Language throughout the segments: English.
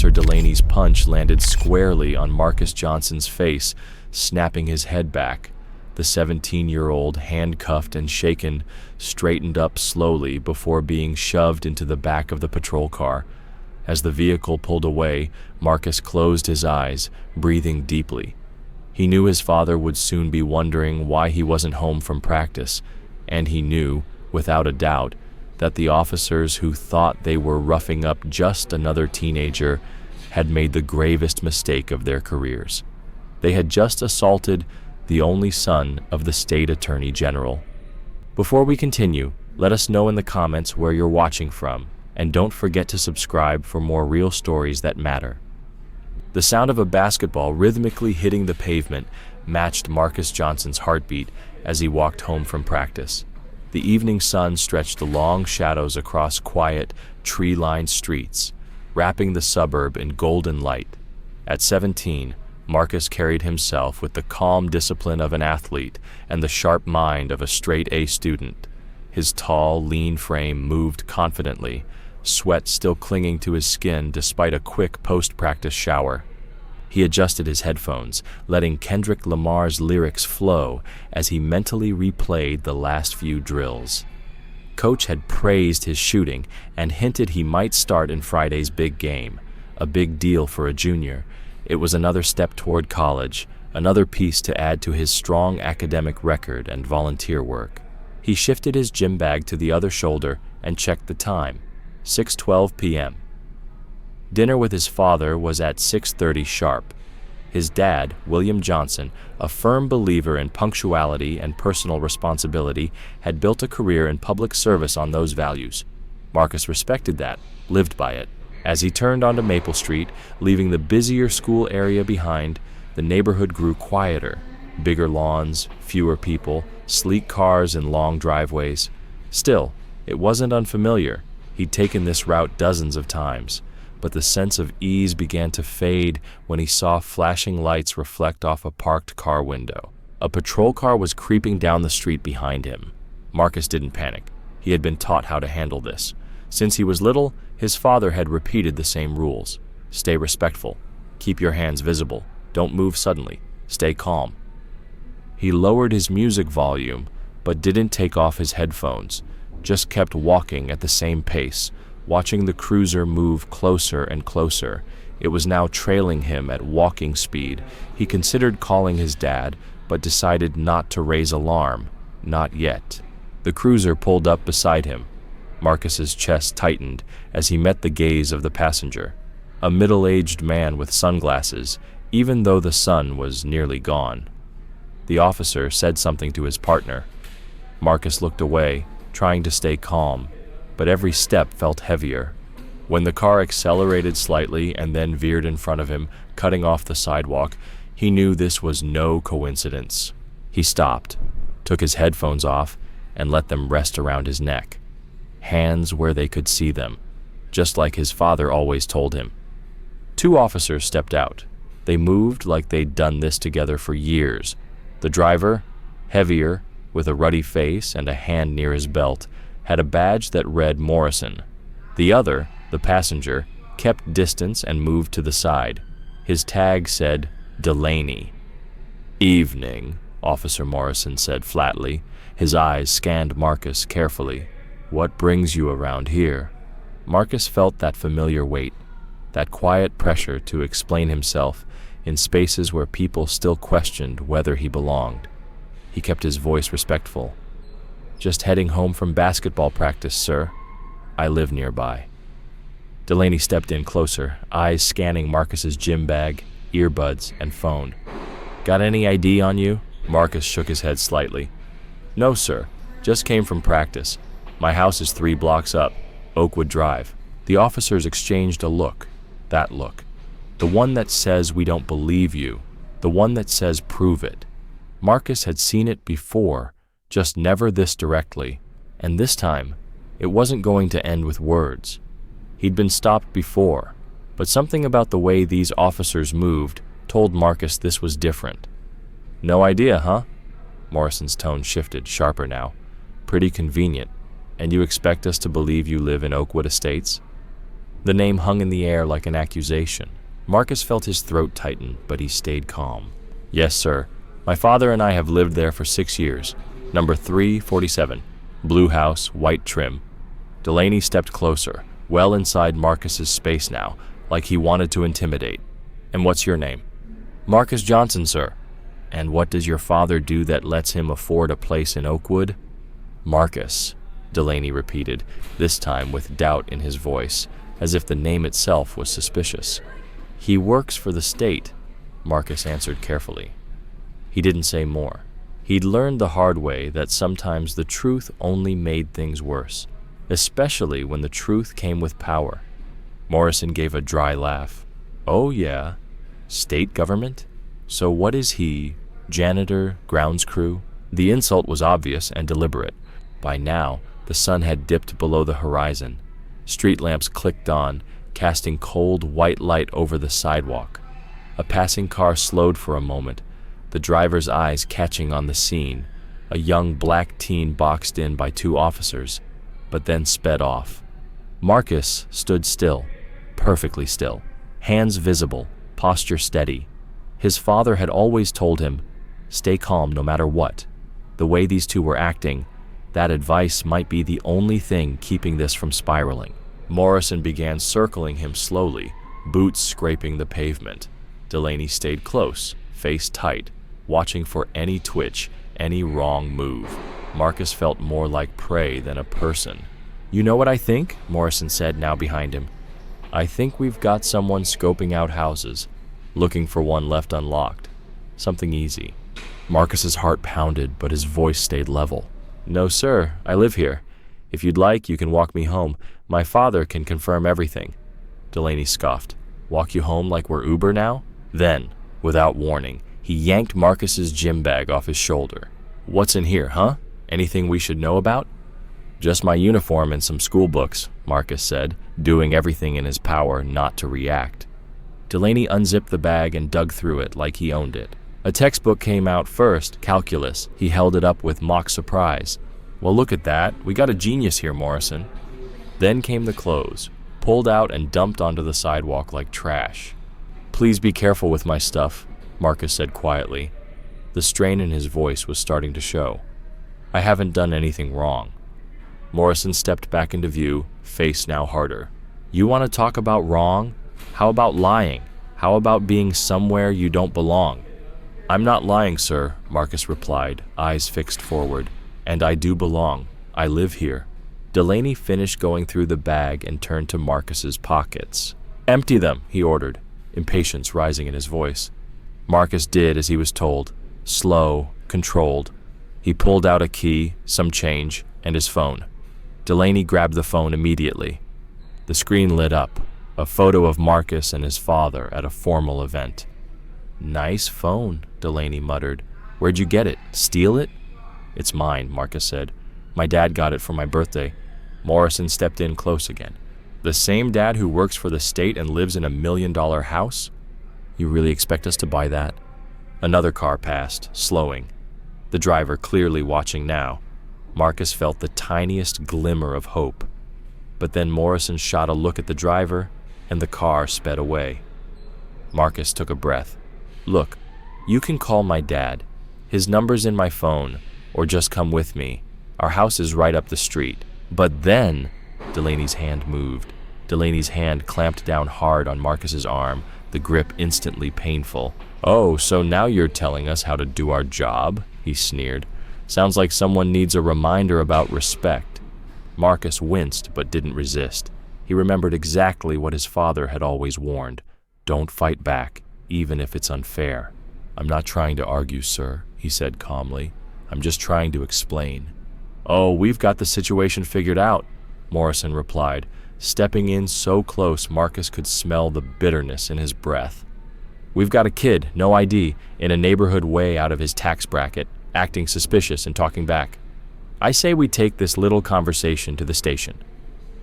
Officer Delaney's punch landed squarely on Marcus Johnson's face, snapping his head back. The 17-year-old, handcuffed and shaken, straightened up slowly before being shoved into the back of the patrol car. As the vehicle pulled away, Marcus closed his eyes, breathing deeply. He knew his father would soon be wondering why he wasn't home from practice, and he knew, without a doubt, that the officers who thought they were roughing up just another teenager had made the gravest mistake of their careers. They had just assaulted the only son of the state attorney general. Before we continue, let us know in the comments where you're watching from, and don't forget to subscribe for more real stories that matter. The sound of a basketball rhythmically hitting the pavement matched Marcus Johnson's heartbeat as he walked home from practice. The evening sun stretched long shadows across quiet, tree-lined streets, wrapping the suburb in golden light. At 17, Marcus carried himself with the calm discipline of an athlete and the sharp mind of a straight-A student. His tall, lean frame moved confidently, sweat still clinging to his skin despite a quick post-practice shower. He adjusted his headphones, letting Kendrick Lamar's lyrics flow as he mentally replayed the last few drills. Coach had praised his shooting and hinted he might start in Friday's big game, a big deal for a junior. It was another step toward college, another piece to add to his strong academic record and volunteer work. He shifted his gym bag to the other shoulder and checked the time, 6:12 p.m. Dinner with his father was at 6:30 sharp. His dad, William Johnson, a firm believer in punctuality and personal responsibility, had built a career in public service on those values. Marcus respected that, lived by it. As he turned onto Maple Street, leaving the busier school area behind, the neighborhood grew quieter. Bigger lawns, fewer people, sleek cars and long driveways. Still, it wasn't unfamiliar. He'd taken this route dozens of times, but the sense of ease began to fade when he saw flashing lights reflect off a parked car window. A patrol car was creeping down the street behind him. Marcus didn't panic. He had been taught how to handle this. Since he was little, his father had repeated the same rules. Stay respectful. Keep your hands visible. Don't move suddenly. Stay calm. He lowered his music volume, but didn't take off his headphones, just kept walking at the same pace, watching the cruiser move closer and closer. It was now trailing him at walking speed. He considered calling his dad, but decided not to raise alarm. Not yet. The cruiser pulled up beside him. Marcus's chest tightened as he met the gaze of the passenger, a middle-aged man with sunglasses, even though the sun was nearly gone. The officer said something to his partner. Marcus looked away, trying to stay calm, but every step felt heavier. When the car accelerated slightly and then veered in front of him, cutting off the sidewalk, he knew this was no coincidence. He stopped, took his headphones off, and let them rest around his neck. Hands where they could see them, just like his father always told him. Two officers stepped out. They moved like they'd done this together for years. The driver, heavier, with a ruddy face and a hand near his belt, had a badge that read Morrison. The other, the passenger, kept distance and moved to the side. His tag said Delaney. "Evening," Officer Morrison said flatly. His eyes scanned Marcus carefully. "What brings you around here?" Marcus felt that familiar weight, that quiet pressure to explain himself in spaces where people still questioned whether he belonged. He kept his voice respectful. "Just heading home from basketball practice, sir. I live nearby." Delaney stepped in closer, eyes scanning Marcus's gym bag, earbuds, and phone. "Got any ID on you?" Marcus shook his head slightly. "No, sir. Just came from practice. My house is 3 blocks up, Oakwood Drive." The officers exchanged a look, that look. The one that says we don't believe you, the one that says prove it. Marcus had seen it before, just never this directly, and this time, it wasn't going to end with words. He'd been stopped before, but something about the way these officers moved told Marcus this was different. "No idea, huh?" Morrison's tone shifted, sharper now. "Pretty convenient. And you expect us to believe you live in Oakwood Estates?" The name hung in the air like an accusation. Marcus felt his throat tighten, but he stayed calm. Yes, sir. My father and I have lived there for 6 years. Number 347. Blue house, white trim. Delaney stepped closer, well inside Marcus's space now, like he wanted to intimidate. And what's your name? Marcus Johnson, sir. And what does your father do that lets him afford a place in Oakwood? Marcus, Delaney repeated, this time with doubt in his voice, as if the name itself was suspicious. He works for the state, Marcus answered carefully. He didn't say more. He'd learned the hard way that sometimes the truth only made things worse, especially when the truth came with power. Morrison gave a dry laugh. Oh yeah, state government? So what is he? Janitor, grounds crew? The insult was obvious and deliberate. By now, the sun had dipped below the horizon. Street lamps clicked on, casting cold white light over the sidewalk. A passing car slowed for a moment, the driver's eyes catching on the scene, a young black teen boxed in by 2 officers, but then sped off. Marcus stood still, perfectly still, hands visible, posture steady. His father had always told him, stay calm no matter what. The way these two were acting, that advice might be the only thing keeping this from spiraling. Morrison began circling him slowly, boots scraping the pavement. Delaney stayed close, face tight, watching for any twitch, any wrong move. Marcus felt more like prey than a person. You know what I think? Morrison said, now behind him. I think we've got someone scoping out houses, looking for one left unlocked. Something easy. Marcus's heart pounded, but his voice stayed level. No, sir, I live here. If you'd like, you can walk me home. My father can confirm everything. Delaney scoffed. Walk you home like we're Uber now? Then, without warning, he yanked Marcus's gym bag off his shoulder. What's in here, huh? Anything we should know about? Just my uniform and some school books, Marcus said, doing everything in his power not to react. Delaney unzipped the bag and dug through it like he owned it. A textbook came out first, calculus. He held it up with mock surprise. Well, look at that. We got a genius here, Morrison. Then came the clothes, pulled out and dumped onto the sidewalk like trash. Please be careful with my stuff, Marcus said quietly. The strain in his voice was starting to show. I haven't done anything wrong. Morrison stepped back into view, face now harder. You want to talk about wrong? How about lying? How about being somewhere you don't belong? I'm not lying, sir, Marcus replied, eyes fixed forward. And I do belong. I live here. Delaney finished going through the bag and turned to Marcus's pockets. Empty them, he ordered, impatience rising in his voice. Marcus did as he was told, slow, controlled. He pulled out a key, some change, and his phone. Delaney grabbed the phone immediately. The screen lit up, a photo of Marcus and his father at a formal event. Nice phone, Delaney muttered. Where'd you get it? Steal it? It's mine, Marcus said. My dad got it for my birthday. Morrison stepped in close again. The same dad who works for the state and lives in $1 million house? You really expect us to buy that? Another car passed, slowing. The driver clearly watching now. Marcus felt the tiniest glimmer of hope. But then Morrison shot a look at the driver, and the car sped away. Marcus took a breath. Look, you can call my dad. His number's in my phone, or just come with me. Our house is right up the street. But then, Delaney's hand moved. Delaney's hand clamped down hard on Marcus's arm, the grip instantly painful. Oh, so now you're telling us how to do our job? He sneered. Sounds like someone needs a reminder about respect. Marcus winced but didn't resist. He remembered exactly what his father had always warned. Don't fight back, even if it's unfair. I'm not trying to argue, sir, he said calmly. I'm just trying to explain. Oh, we've got the situation figured out, Morrison replied, stepping in so close Marcus could smell the bitterness in his breath. We've got a kid, no ID, in a neighborhood way out of his tax bracket, acting suspicious and talking back. I say we take this little conversation to the station.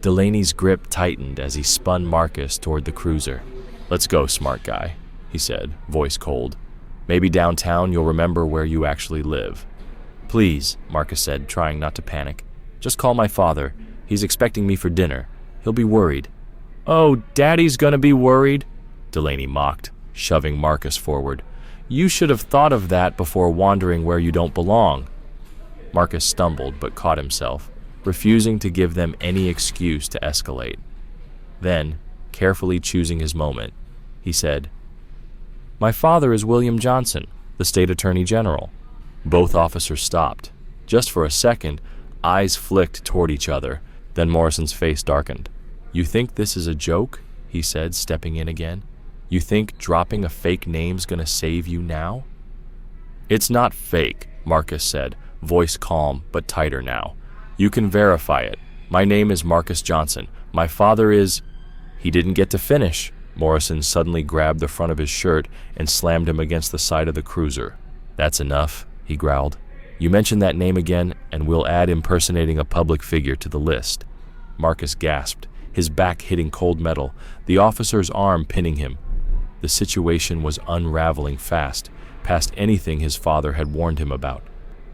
Delaney's grip tightened as he spun Marcus toward the cruiser. Let's go, smart guy, he said, voice cold. Maybe downtown you'll remember where you actually live. Please, Marcus said, trying not to panic. Just call my father. He's expecting me for dinner. He'll be worried. "Oh, Daddy's gonna be worried," Delaney mocked, shoving Marcus forward. "You should have thought of that before wandering where you don't belong." Marcus stumbled but caught himself, refusing to give them any excuse to escalate. Then, carefully choosing his moment, he said, "My father is William Johnson, the state attorney general." Both officers stopped. Just for a second, eyes flicked toward each other, then Morrison's face darkened. "You think this is a joke?" he said, stepping in again. "You think dropping a fake name's gonna save you now?" "It's not fake," Marcus said, voice calm but tighter now. "You can verify it. My name is Marcus Johnson. My father is—" He didn't get to finish. Morrison suddenly grabbed the front of his shirt and slammed him against the side of the cruiser. "That's enough," he growled. "You mention that name again, and we'll add impersonating a public figure to the list." Marcus gasped, his back hitting cold metal, the officer's arm pinning him. The situation was unraveling fast, past anything his father had warned him about.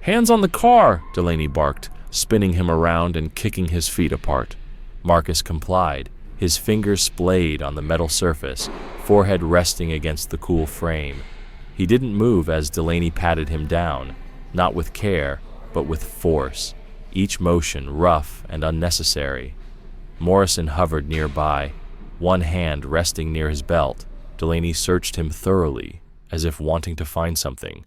"Hands on the car!" Delaney barked, spinning him around and kicking his feet apart. Marcus complied, his fingers splayed on the metal surface, forehead resting against the cool frame. He didn't move as Delaney patted him down, not with care, but with force, each motion rough and unnecessary. Morrison hovered nearby, one hand resting near his belt. Delaney searched him thoroughly, as if wanting to find something.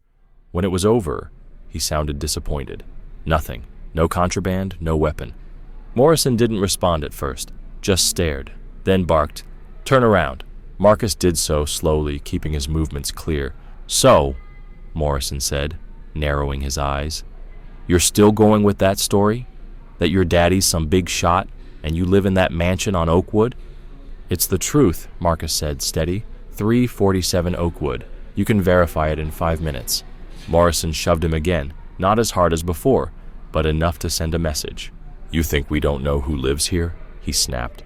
When it was over, he sounded disappointed. Nothing. No contraband, no weapon. Morrison didn't respond at first, just stared, then barked, "Turn around." Marcus did so slowly, keeping his movements clear. "So," Morrison said, narrowing his eyes, "you're still going with that story? That your daddy's some big shot, and you live in that mansion on Oakwood?" "It's the truth," Marcus said, steady. 347 Oakwood. You can verify it in 5 minutes. Morrison shoved him again, not as hard as before, but enough to send a message. "You think we don't know who lives here?" he snapped.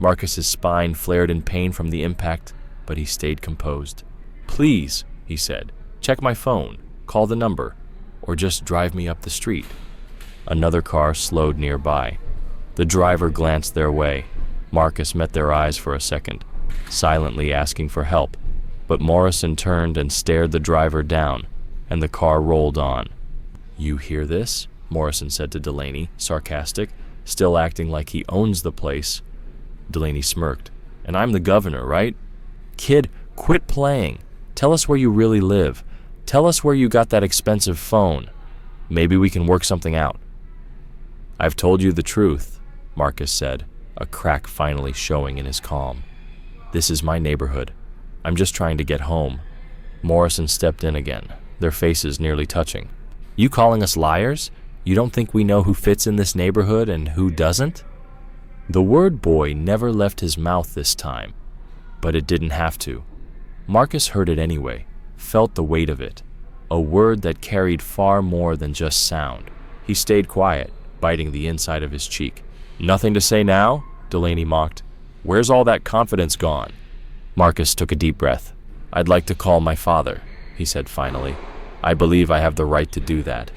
Marcus's spine flared in pain from the impact, but he stayed composed. "Please," he said, "check my phone, call the number, or just drive me up the street." Another car slowed nearby. The driver glanced their way. Marcus met their eyes for a second, silently asking for help, but Morrison turned and stared the driver down, and the car rolled on. "You hear this?" Morrison said to Delaney, sarcastic, still acting like he owns the place. Delaney smirked. "And I'm the governor, right? Kid, quit playing. Tell us where you really live. Tell us where you got that expensive phone. Maybe we can work something out." "I've told you the truth," Marcus said, a crack finally showing in his calm. "This is my neighborhood. I'm just trying to get home." Morrison stepped in again, their faces nearly touching. "You calling us liars? You don't think we know who fits in this neighborhood and who doesn't?" The word boy never left his mouth this time, but it didn't have to. Marcus heard it anyway, felt the weight of it, a word that carried far more than just sound. He stayed quiet, biting the inside of his cheek. "Nothing to say now?" Delaney mocked. "Where's all that confidence gone?" Marcus took a deep breath. "I'd like to call my father," he said finally. "I believe I have the right to do that."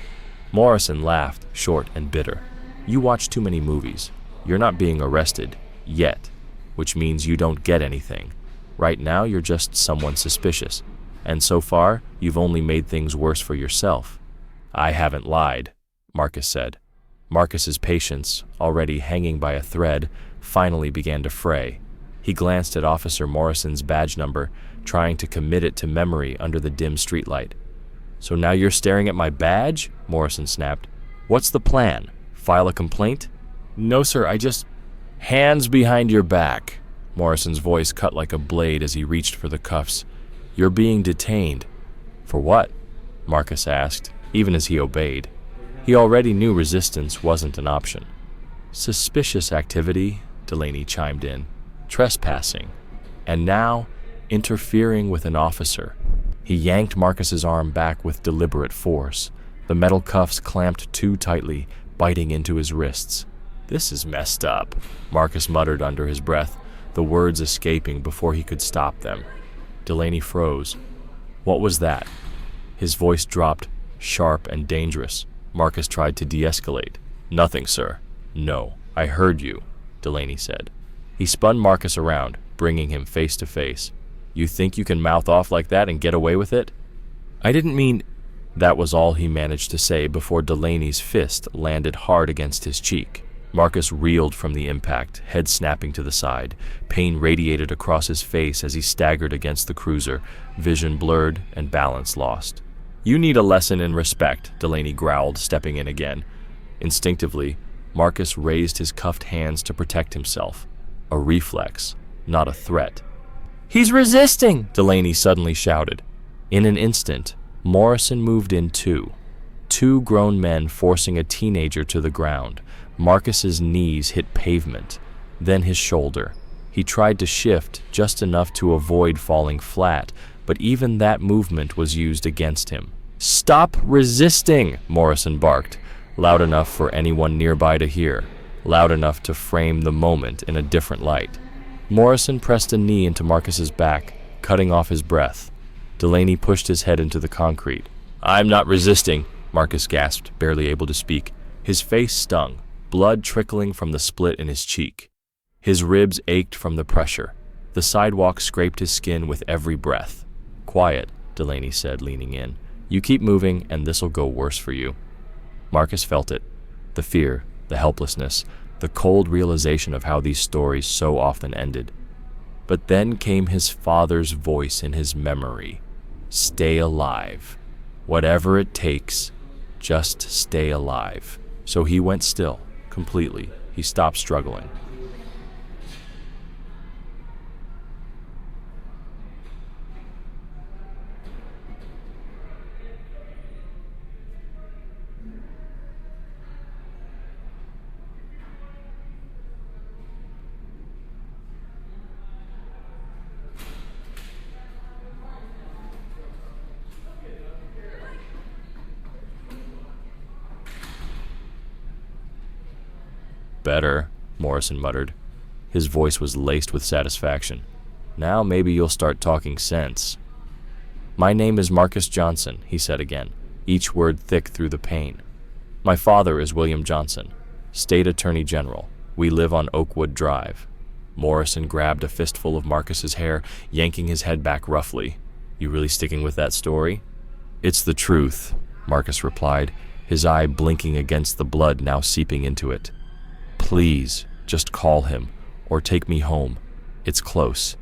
Morrison laughed, short and bitter. "You watch too many movies. You're not being arrested, yet, which means you don't get anything. Right now, you're just someone suspicious, and so far, you've only made things worse for yourself." "I haven't lied," Marcus said. Marcus's patience, already hanging by a thread, finally began to fray. He glanced at Officer Morrison's badge number, trying to commit it to memory under the dim streetlight. "So now you're staring at my badge?" Morrison snapped. "What's the plan? File a complaint?" "No, sir, I just—" "Hands behind your back." Morrison's voice cut like a blade as he reached for the cuffs. "You're being detained." "For what?" Marcus asked, even as he obeyed. He already knew resistance wasn't an option. "Suspicious activity," Delaney chimed in. "Trespassing. And now, interfering with an officer." He yanked Marcus's arm back with deliberate force. The metal cuffs clamped too tightly, biting into his wrists. "This is messed up," Marcus muttered under his breath, the words escaping before he could stop them. Delaney froze. "What was that?" His voice dropped, sharp and dangerous. Marcus tried to de-escalate. "Nothing, sir." "No, I heard you," Delaney said. He spun Marcus around, bringing him face to face. "You think you can mouth off like that and get away with it?" "I didn't mean—" That was all he managed to say before Delaney's fist landed hard against his cheek. Marcus reeled from the impact, head snapping to the side. Pain radiated across his face as he staggered against the cruiser, vision blurred and balance lost. "You need a lesson in respect," Delaney growled, stepping in again. Instinctively, Marcus raised his cuffed hands to protect himself. A reflex, not a threat. "He's resisting!" Delaney suddenly shouted. In an instant, Morrison moved in too. Two grown men forcing a teenager to the ground. Marcus's knees hit pavement, then his shoulder. He tried to shift just enough to avoid falling flat, but even that movement was used against him. "Stop resisting!" Morrison barked, loud enough for anyone nearby to hear, loud enough to frame the moment in a different light. Morrison pressed a knee into Marcus's back, cutting off his breath. Delaney pushed his head into the concrete. "I'm not resisting," Marcus gasped, barely able to speak. His face stung, blood trickling from the split in his cheek. His ribs ached from the pressure. The sidewalk scraped his skin with every breath. "Quiet," Delaney said, leaning in. "You keep moving, and this'll go worse for you." Marcus felt it. The fear, the helplessness, the cold realization of how these stories so often ended. But then came his father's voice in his memory. "Stay alive. Whatever it takes, just stay alive." So he went still, completely. He stopped struggling. "Better," Morrison muttered. His voice was laced with satisfaction. "Now maybe you'll start talking sense." "My name is Marcus Johnson," he said again, each word thick through the pain. "My father is William Johnson, State Attorney General. We live on Oakwood Drive." Morrison grabbed a fistful of Marcus's hair, yanking his head back roughly. "You really sticking with that story?" "It's the truth," Marcus replied, his eye blinking against the blood now seeping into it. "Please, just call him, or take me home. It's close."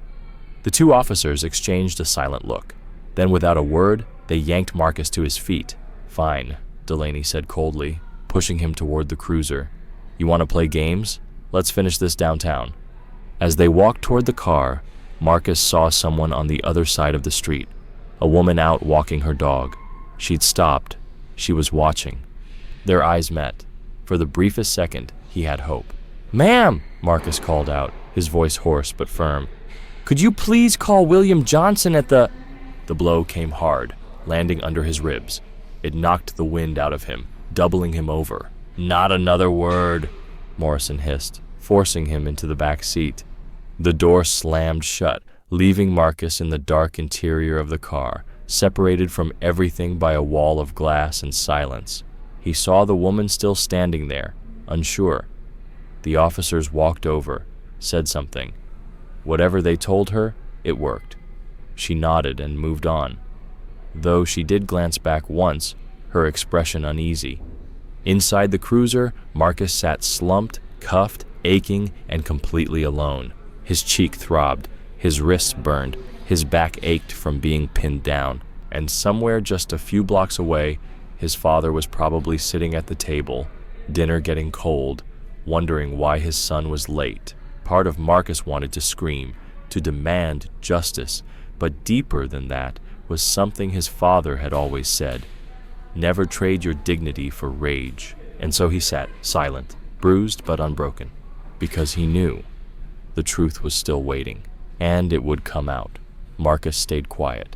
The two officers exchanged a silent look. Then without a word, they yanked Marcus to his feet. "Fine," Delaney said coldly, pushing him toward the cruiser. "You want to play games? Let's finish this downtown." As they walked toward the car, Marcus saw someone on the other side of the street, a woman out walking her dog. She'd stopped. She was watching. Their eyes met. For the briefest second, he had hope. "Ma'am," Marcus called out, his voice hoarse but firm. "Could you please call William Johnson at the—" The blow came hard, landing under his ribs. It knocked the wind out of him, doubling him over. "Not another word," Morrison hissed, forcing him into the back seat. The door slammed shut, leaving Marcus in the dark interior of the car, separated from everything by a wall of glass and silence. He saw the woman still standing there, unsure. The officers walked over, said something. Whatever they told her, it worked. She nodded and moved on, though she did glance back once, her expression uneasy. Inside the cruiser, Marcus sat slumped, cuffed, aching, and completely alone. His cheek throbbed, his wrists burned, his back ached from being pinned down, and somewhere just a few blocks away, his father was probably sitting at the table, dinner getting cold, wondering why his son was late. Part of Marcus wanted to scream, to demand justice, but deeper than that was something his father had always said. Never trade your dignity for rage. And so he sat, silent, bruised but unbroken, because he knew the truth was still waiting, and it would come out. Marcus stayed quiet.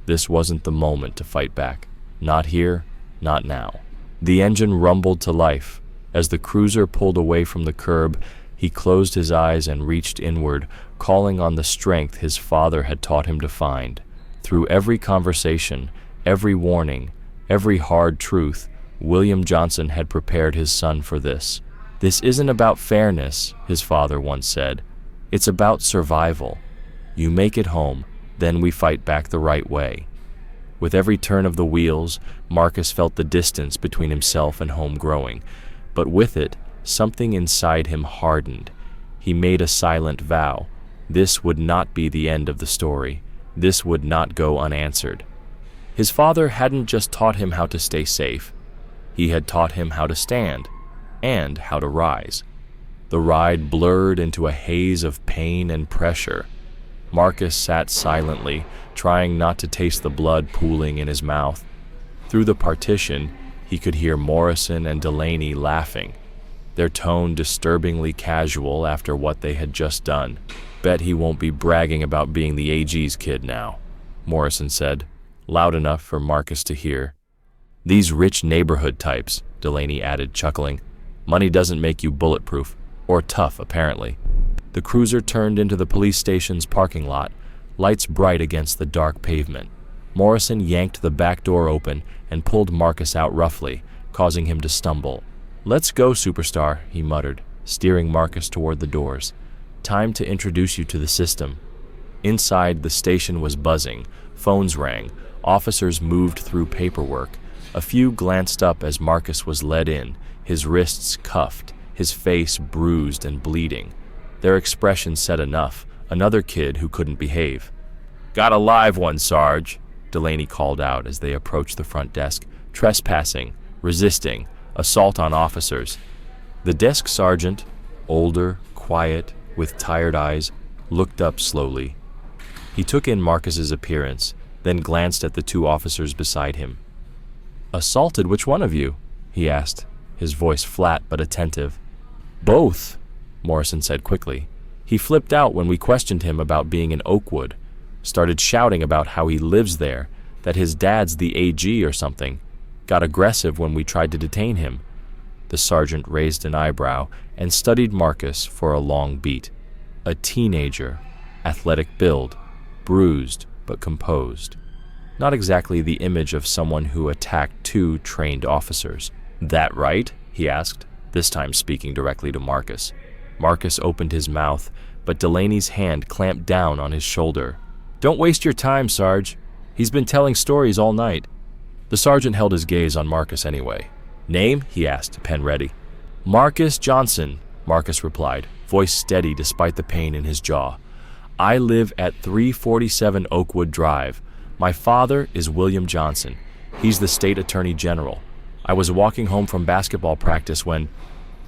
This wasn't the moment to fight back. Not here, not now. The engine rumbled to life. As the cruiser pulled away from the curb, he closed his eyes and reached inward, calling on the strength his father had taught him to find. Through every conversation, every warning, every hard truth, William Johnson had prepared his son for this. "This isn't about fairness," his father once said. It's about survival. You make it home, then we fight back the right way. With every turn of the wheels, Marcus felt the distance between himself and home growing, but with it, something inside him hardened. He made a silent vow. This would not be the end of the story. This would not go unanswered. His father hadn't just taught him how to stay safe. He had taught him how to stand and how to rise. The ride blurred into a haze of pain and pressure. Marcus sat silently, trying not to taste the blood pooling in his mouth. Through the partition, he could hear Morrison and Delaney laughing, their tone disturbingly casual after what they had just done. Bet he won't be bragging about being the AG's kid now, Morrison said, loud enough for Marcus to hear. These rich neighborhood types, Delaney added, chuckling. Money doesn't make you bulletproof, or tough, apparently. The cruiser turned into the police station's parking lot, lights bright against the dark pavement. Morrison yanked the back door open and pulled Marcus out roughly, causing him to stumble. "Let's go, superstar," he muttered, steering Marcus toward the doors. "Time to introduce you to the system." Inside, the station was buzzing. Phones rang. Officers moved through paperwork. A few glanced up as Marcus was led in, his wrists cuffed, his face bruised and bleeding. Their expression said enough. Another kid who couldn't behave. "Got a live one, Sarge," Delaney called out as they approached the front desk. "Trespassing, resisting, assault on officers." The desk sergeant, older, quiet, with tired eyes, looked up slowly. He took in Marcus's appearance, then glanced at the two officers beside him. "Assaulted which one of you?" he asked, his voice flat but attentive. "Both," Morrison said quickly. "He flipped out when we questioned him about being in Oakwood. Started shouting about how he lives there, that his dad's the AG or something. Got aggressive when we tried to detain him." The sergeant raised an eyebrow and studied Marcus for a long beat. A teenager, athletic build, bruised but composed. Not exactly the image of someone who attacked two trained officers. "That right?" he asked, this time speaking directly to Marcus. Marcus opened his mouth, but Delaney's hand clamped down on his shoulder. "Don't waste your time, Sarge. He's been telling stories all night." The sergeant held his gaze on Marcus anyway. "Name?" he asked, pen ready. "Marcus Johnson," Marcus replied, voice steady despite the pain in his jaw. "I live at 347 Oakwood Drive. My father is William Johnson. He's the state attorney general. I was walking home from basketball practice when—"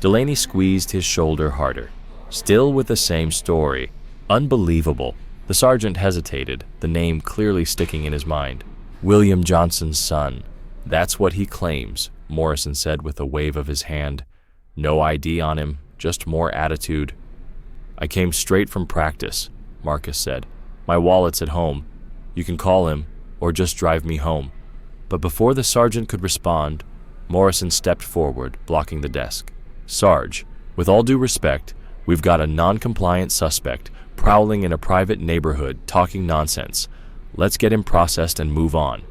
Delaney squeezed his shoulder harder. Still with the same story. Unbelievable. The sergeant hesitated, the name clearly sticking in his mind. "William Johnson's son. That's what he claims," Morrison said with a wave of his hand. "No ID on him, just more attitude." "I came straight from practice," Marcus said. "My wallet's at home. You can call him, or just drive me home." But before the sergeant could respond, Morrison stepped forward, blocking the desk. "Sarge, with all due respect, we've got a non-compliant suspect prowling in a private neighborhood talking nonsense. Let's get him processed and move on."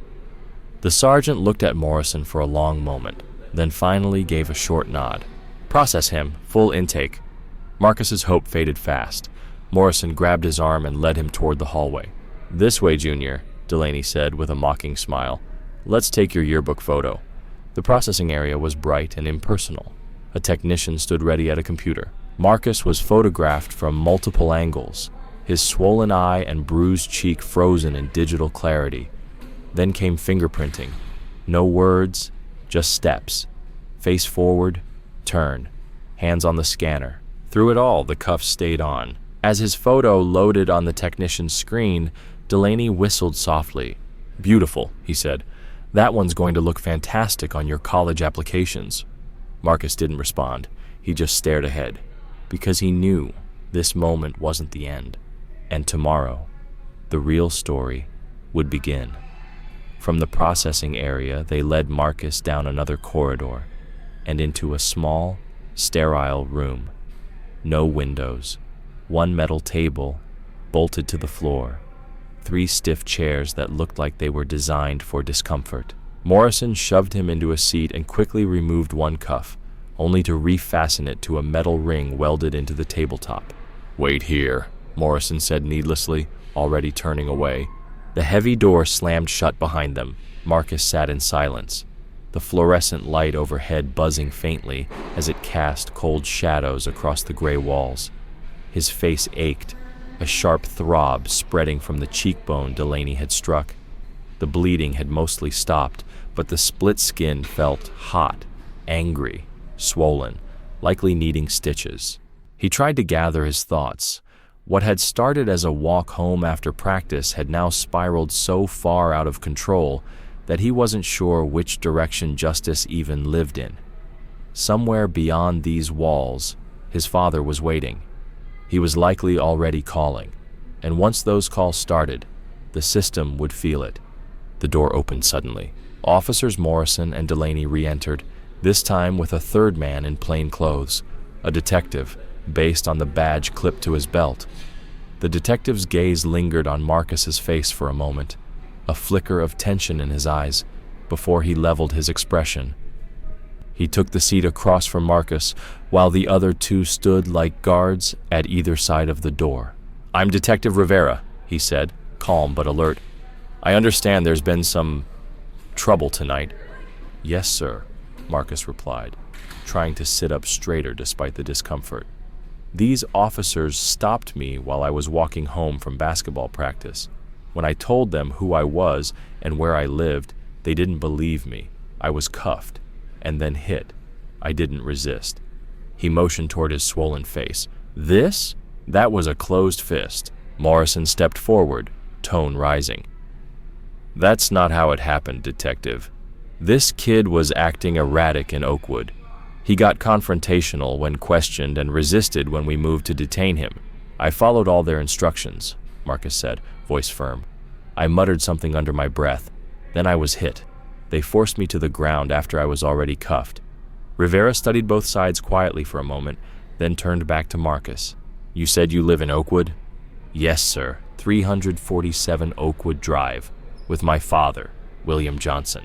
The sergeant looked at Morrison for a long moment, then finally gave a short nod. "Process him, full intake." Marcus's hope faded fast. Morrison grabbed his arm and led him toward the hallway. "This way, Junior," Delaney said with a mocking smile. "Let's take your yearbook photo." The processing area was bright and impersonal. A technician stood ready at a computer. Marcus was photographed from multiple angles, his swollen eye and bruised cheek frozen in digital clarity. Then came fingerprinting. No words, just steps. Face forward, turn, hands on the scanner. Through it all, the cuffs stayed on. As his photo loaded on the technician's screen, Delaney whistled softly. "Beautiful," he said. "That one's going to look fantastic on your college applications." Marcus didn't respond. He just stared ahead, because he knew this moment wasn't the end. And tomorrow, the real story would begin. From the processing area, they led Marcus down another corridor and into a small, sterile room. No windows. One metal table, bolted to the floor. 3 stiff chairs that looked like they were designed for discomfort. Morrison shoved him into a seat and quickly removed one cuff, only to refasten it to a metal ring welded into the tabletop. Wait here, Morrison said needlessly, already turning away. The heavy door slammed shut behind them. Marcus sat in silence, the fluorescent light overhead buzzing faintly as it cast cold shadows across the gray walls. His face ached, a sharp throb spreading from the cheekbone Delaney had struck. The bleeding had mostly stopped, but the split skin felt hot, angry, swollen, likely needing stitches. He tried to gather his thoughts. What had started as a walk home after practice had now spiraled so far out of control that he wasn't sure which direction Justice even lived in. Somewhere beyond these walls, his father was waiting. He was likely already calling, and once those calls started, the system would feel it. The door opened suddenly. Officers Morrison and Delaney re-entered, this time with a third man in plain clothes, a detective, based on the badge clipped to his belt. The detective's gaze lingered on Marcus's face for a moment, a flicker of tension in his eyes, before he leveled his expression. He took the seat across from Marcus, while the other two stood like guards at either side of the door. "I'm Detective Rivera," he said, calm but alert. "I understand there's been some trouble tonight." "Yes, sir," Marcus replied, trying to sit up straighter despite the discomfort. "These officers stopped me while I was walking home from basketball practice. When I told them who I was and where I lived, they didn't believe me. I was cuffed and then hit. I didn't resist." He motioned toward his swollen face. "This? That was a closed fist." Morrison stepped forward, tone rising. "That's not how it happened, Detective. This kid was acting erratic in Oakwood. He got confrontational when questioned and resisted when we moved to detain him. I followed all their instructions," Marcus said, voice firm. "I muttered something under my breath. Then I was hit. They forced me to the ground after I was already cuffed." Rivera studied both sides quietly for a moment, then turned back to Marcus. "You said you live in Oakwood?" "Yes, sir. 347 Oakwood Drive. With my father, William Johnson."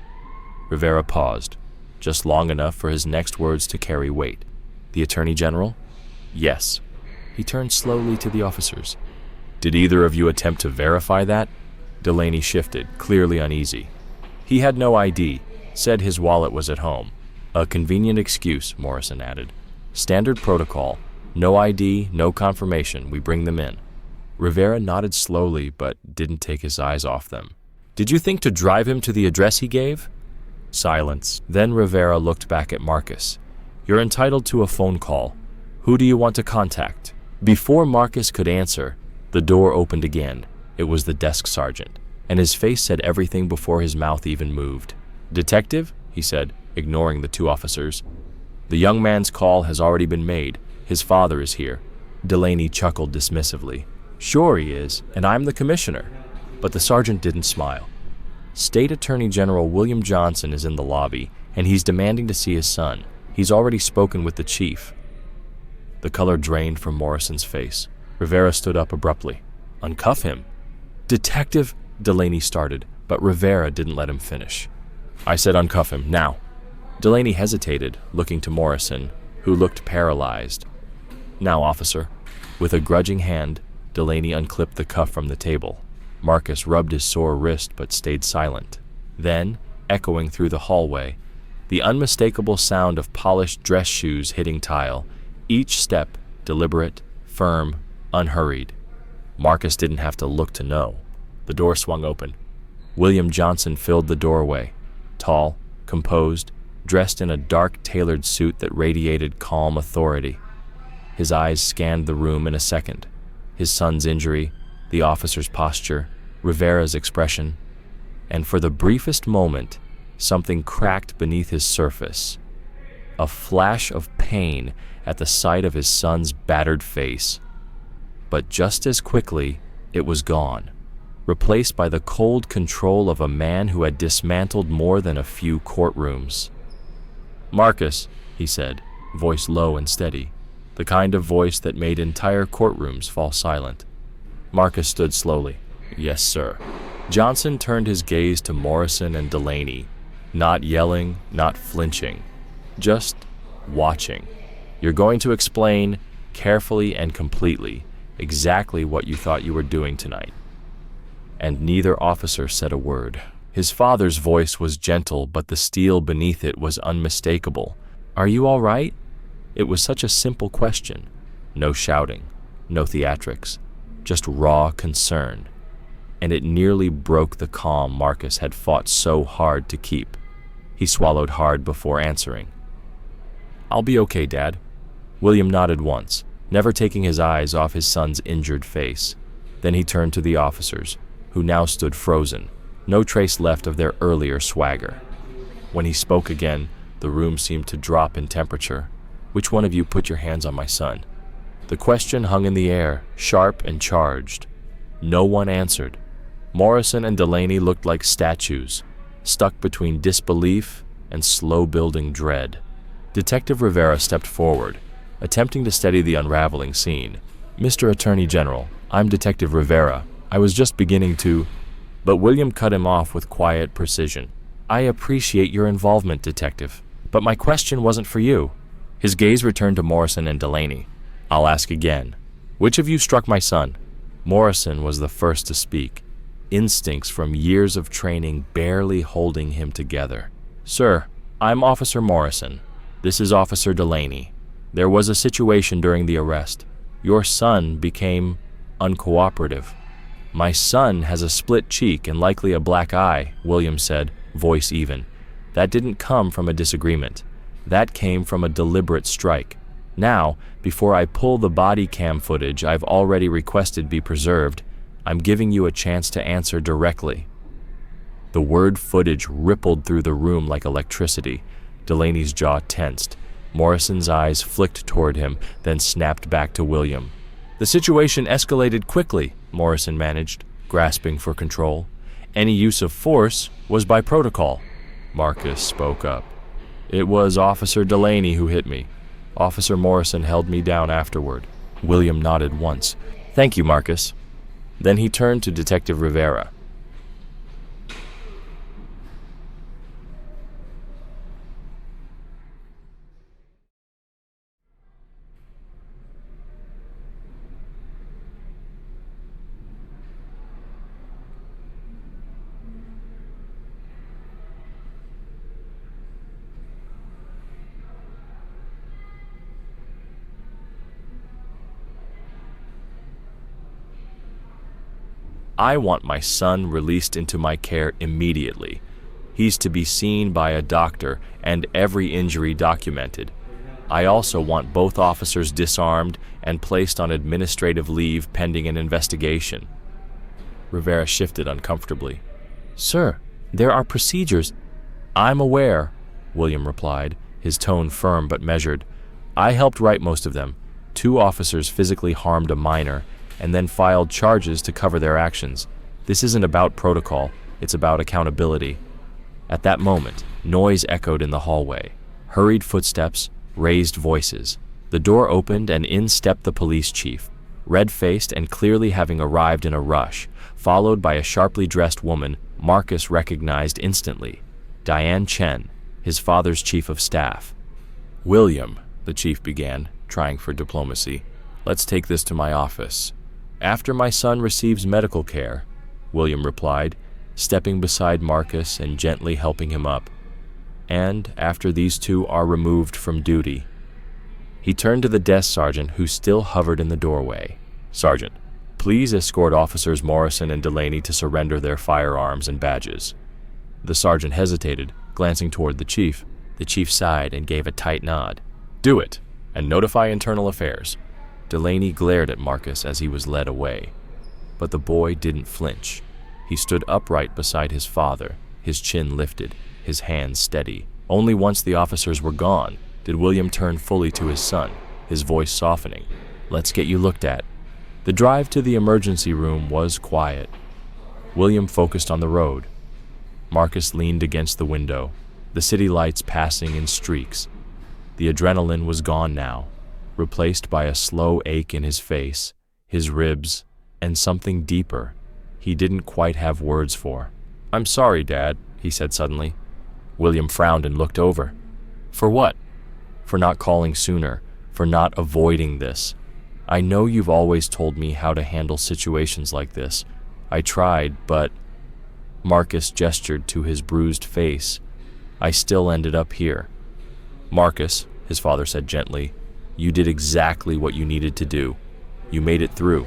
Rivera paused, just long enough for his next words to carry weight. "The Attorney General?" "Yes." He turned slowly to the officers. "Did either of you attempt to verify that?" Delaney shifted, clearly uneasy. "He had no ID, said his wallet was at home." "A convenient excuse," Morrison added. "Standard protocol. No ID, no confirmation. We bring them in." Rivera nodded slowly but didn't take his eyes off them. "Did you think to drive him to the address he gave?" Silence. Then Rivera looked back at Marcus. "You're entitled to a phone call. Who do you want to contact?" Before Marcus could answer, the door opened again. It was the desk sergeant, and his face said everything before his mouth even moved. "Detective?" he said, ignoring the two officers. "The young man's call has already been made. His father is here." Delaney chuckled dismissively. "Sure he is, and I'm the commissioner." But the sergeant didn't smile. "State Attorney General William Johnson is in the lobby, and he's demanding to see his son. He's already spoken with the chief." The color drained from Morrison's face. Rivera stood up abruptly. "Uncuff him." "Detective," Delaney started, but Rivera didn't let him finish. "I said uncuff him, now." Delaney hesitated, looking to Morrison, who looked paralyzed. "Now, officer." With a grudging hand, Delaney unclipped the cuff from the table. Marcus rubbed his sore wrist but stayed silent. Then, echoing through the hallway, the unmistakable sound of polished dress shoes hitting tile, each step deliberate, firm, unhurried. Marcus didn't have to look to know. The door swung open. William Johnson filled the doorway, tall, composed, dressed in a dark tailored suit that radiated calm authority. His eyes scanned the room in a second. His son's injury, the officer's posture, Rivera's expression, and for the briefest moment, something cracked beneath his surface. A flash of pain at the sight of his son's battered face. But just as quickly, it was gone, replaced by the cold control of a man who had dismantled more than a few courtrooms. "Marcus," he said, voice low and steady, the kind of voice that made entire courtrooms fall silent. Marcus stood slowly. "Yes, sir." Johnson turned his gaze to Morrison and Delaney, not yelling, not flinching, just watching. "You're going to explain, carefully and completely, exactly what you thought you were doing tonight." And neither officer said a word. His father's voice was gentle, but the steel beneath it was unmistakable. "Are you all right?" It was such a simple question. No shouting, no theatrics, just raw concern. And it nearly broke the calm Marcus had fought so hard to keep. He swallowed hard before answering. "I'll be okay, Dad." William nodded once, never taking his eyes off his son's injured face. Then he turned to the officers, who now stood frozen, no trace left of their earlier swagger. When he spoke again, the room seemed to drop in temperature. "Which one of you put your hands on my son?" The question hung in the air, sharp and charged. No one answered. Morrison and Delaney looked like statues, stuck between disbelief and slow-building dread. Detective Rivera stepped forward, attempting to steady the unraveling scene. "Mr. Attorney General, I'm Detective Rivera. I was just beginning to—" But William cut him off with quiet precision. "I appreciate your involvement, Detective, but my question wasn't for you." His gaze returned to Morrison and Delaney. "I'll ask again. Which of you struck my son?" Morrison was the first to speak, instincts from years of training barely holding him together. "Sir, I'm Officer Morrison. This is Officer Delaney. There was a situation during the arrest. Your son became uncooperative." "My son has a split cheek and likely a black eye," William said, voice even. "That didn't come from a disagreement. That came from a deliberate strike. Now, before I pull the body cam footage I've already requested be preserved, I'm giving you a chance to answer directly." The word footage rippled through the room like electricity. Delaney's jaw tensed. Morrison's eyes flicked toward him, then snapped back to William. "The situation escalated quickly," Morrison managed, grasping for control. "Any use of force was by protocol." Marcus spoke up. "It was Officer Delaney who hit me. Officer Morrison held me down afterward." William nodded once. "Thank you, Marcus." Then he turned to Detective Rivera. "I want my son released into my care immediately. He's to be seen by a doctor and every injury documented. I also want both officers disarmed and placed on administrative leave pending an investigation." Rivera shifted uncomfortably. "Sir, there are procedures." "I'm aware," William replied, his tone firm but measured. "I helped write most of them. 2 officers physically harmed a minor and then filed charges to cover their actions. This isn't about protocol, it's about accountability." At that moment, noise echoed in the hallway. Hurried footsteps, raised voices. The door opened and in stepped the police chief, red-faced and clearly having arrived in a rush, followed by a sharply dressed woman Marcus recognized instantly, Diane Chen, his father's chief of staff. "William," the chief began, trying for diplomacy, "let's take this to my office." "After my son receives medical care," William replied, stepping beside Marcus and gently helping him up. "And after these 2 are removed from duty." He turned to the desk sergeant who still hovered in the doorway. "Sergeant, please escort Officers Morrison and Delaney to surrender their firearms and badges." The sergeant hesitated, glancing toward the chief. The chief sighed and gave a tight nod. "Do it, and notify Internal Affairs." Delaney glared at Marcus as he was led away. But the boy didn't flinch. He stood upright beside his father, his chin lifted, his hands steady. Only once the officers were gone did William turn fully to his son, his voice softening. "Let's get you looked at." The drive to the emergency room was quiet. William focused on the road. Marcus leaned against the window, the city lights passing in streaks. The adrenaline was gone now, replaced by a slow ache in his face, his ribs, and something deeper he didn't quite have words for. "I'm sorry, Dad," he said suddenly. William frowned and looked over. "For what?" "For not calling sooner, for not avoiding this. I know you've always told me how to handle situations like this. I tried, but... Marcus gestured to his bruised face. I still ended up here. Marcus, his father said gently, you did exactly what you needed to do. You made it through.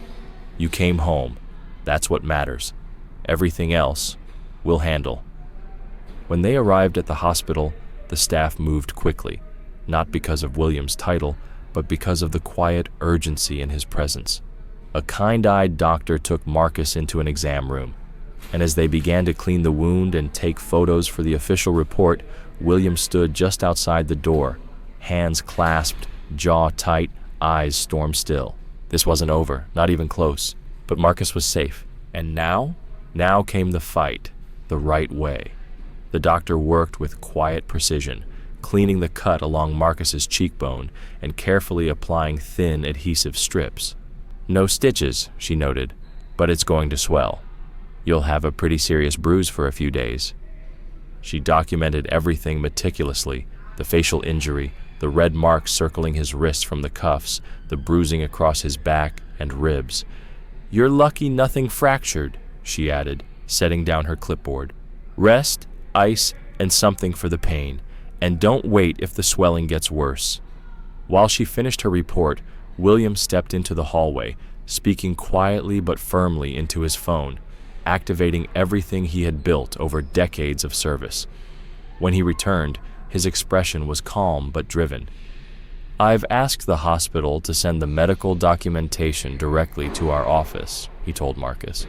You came home. That's what matters. Everything else, we'll handle. When they arrived at the hospital, the staff moved quickly, not because of William's title, but because of the quiet urgency in his presence. A kind-eyed doctor took Marcus into an exam room, and as they began to clean the wound and take photos for the official report, William stood just outside the door, hands clasped, jaw tight, eyes storm still. This wasn't over, not even close, but Marcus was safe. And now came the fight, the right way. The doctor worked with quiet precision, cleaning the cut along Marcus's cheekbone and carefully applying thin adhesive strips. No stitches, she noted, but it's going to swell. You'll have a pretty serious bruise for a few days. She documented everything meticulously, the facial injury, the red marks circling his wrists from the cuffs, the bruising across his back and ribs. You're lucky nothing fractured, she added, setting down her clipboard. Rest, ice, and something for the pain, and don't wait if the swelling gets worse. While she finished her report, William stepped into the hallway, speaking quietly but firmly into his phone, activating everything he had built over decades of service. When he returned, his expression was calm but driven. I've asked the hospital to send the medical documentation directly to our office, he told Marcus.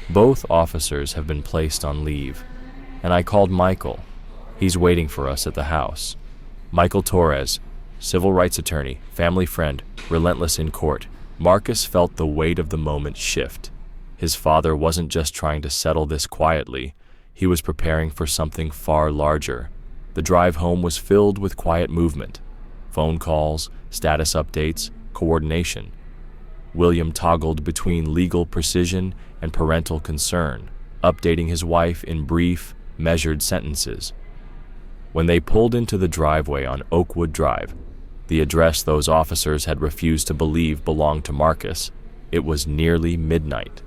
Both officers have been placed on leave, and I called Michael. He's waiting for us at the house. Michael Torres, civil rights attorney, family friend, relentless in court. Marcus felt the weight of the moment shift. His father wasn't just trying to settle this quietly. He was preparing for something far larger. The drive home was filled with quiet movement. Phone calls, status updates, coordination. William toggled between legal precision and parental concern, updating his wife in brief, measured sentences. When they pulled into the driveway on Oakwood Drive, the address those officers had refused to believe belonged to Marcus, it was nearly midnight.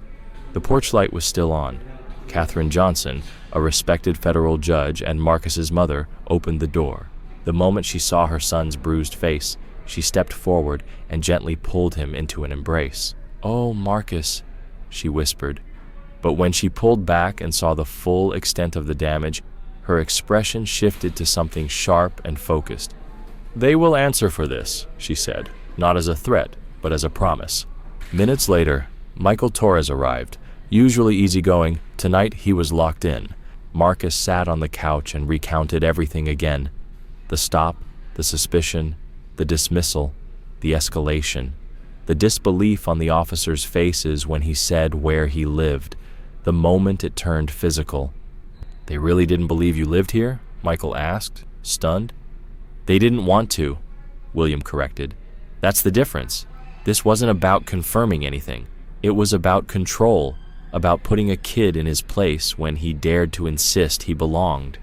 The porch light was still on. Katherine Johnson, a respected federal judge and Marcus's mother, opened the door. The moment she saw her son's bruised face, she stepped forward and gently pulled him into an embrace. "Oh, Marcus," she whispered. But when she pulled back and saw the full extent of the damage, her expression shifted to something sharp and focused. "They will answer for this," she said, not as a threat, but as a promise. Minutes later, Michael Torres arrived. Usually easygoing, tonight he was locked in. Marcus sat on the couch and recounted everything again. The stop, the suspicion, the dismissal, the escalation, the disbelief on the officers' faces when he said where he lived, the moment it turned physical. "They really didn't believe you lived here?" Michael asked, stunned. "They didn't want to," William corrected. "That's the difference. This wasn't about confirming anything. It was about control, about putting a kid in his place when he dared to insist he belonged."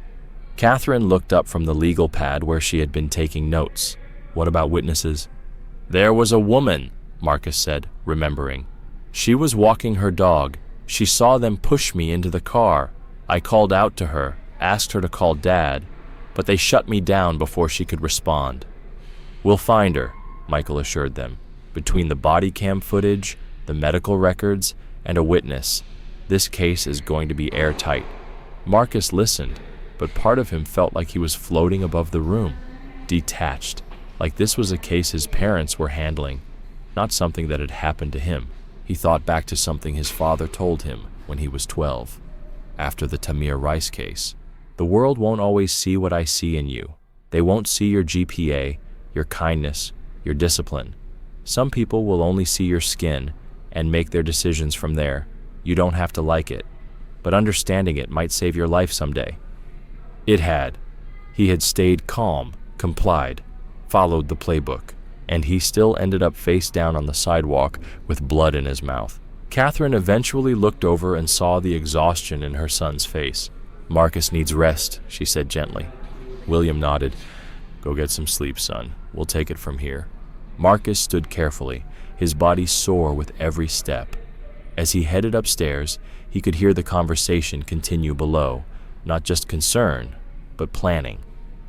Katherine looked up from the legal pad where she had been taking notes. "What about witnesses?" "There was a woman," Marcus said, remembering. "She was walking her dog. She saw them push me into the car. I called out to her, asked her to call Dad, but they shut me down before she could respond." "We'll find her," Michael assured them. "Between the body cam footage, the medical records, and a witness, this case is going to be airtight." Marcus listened, but part of him felt like he was floating above the room, detached, like this was a case his parents were handling, not something that had happened to him. He thought back to something his father told him when he was 12, after the Tamir Rice case. "The world won't always see what I see in you. They won't see your GPA, your kindness, your discipline. Some people will only see your skin and make their decisions from there. You don't have to like it, but understanding it might save your life someday." It had. He had stayed calm, complied, followed the playbook, and he still ended up face down on the sidewalk with blood in his mouth. Katherine eventually looked over and saw the exhaustion in her son's face. "Marcus needs rest," she said gently. William nodded. "Go get some sleep, son. We'll take it from here." Marcus stood carefully, his body sore with every step. As he headed upstairs, he could hear the conversation continue below, not just concern, but planning,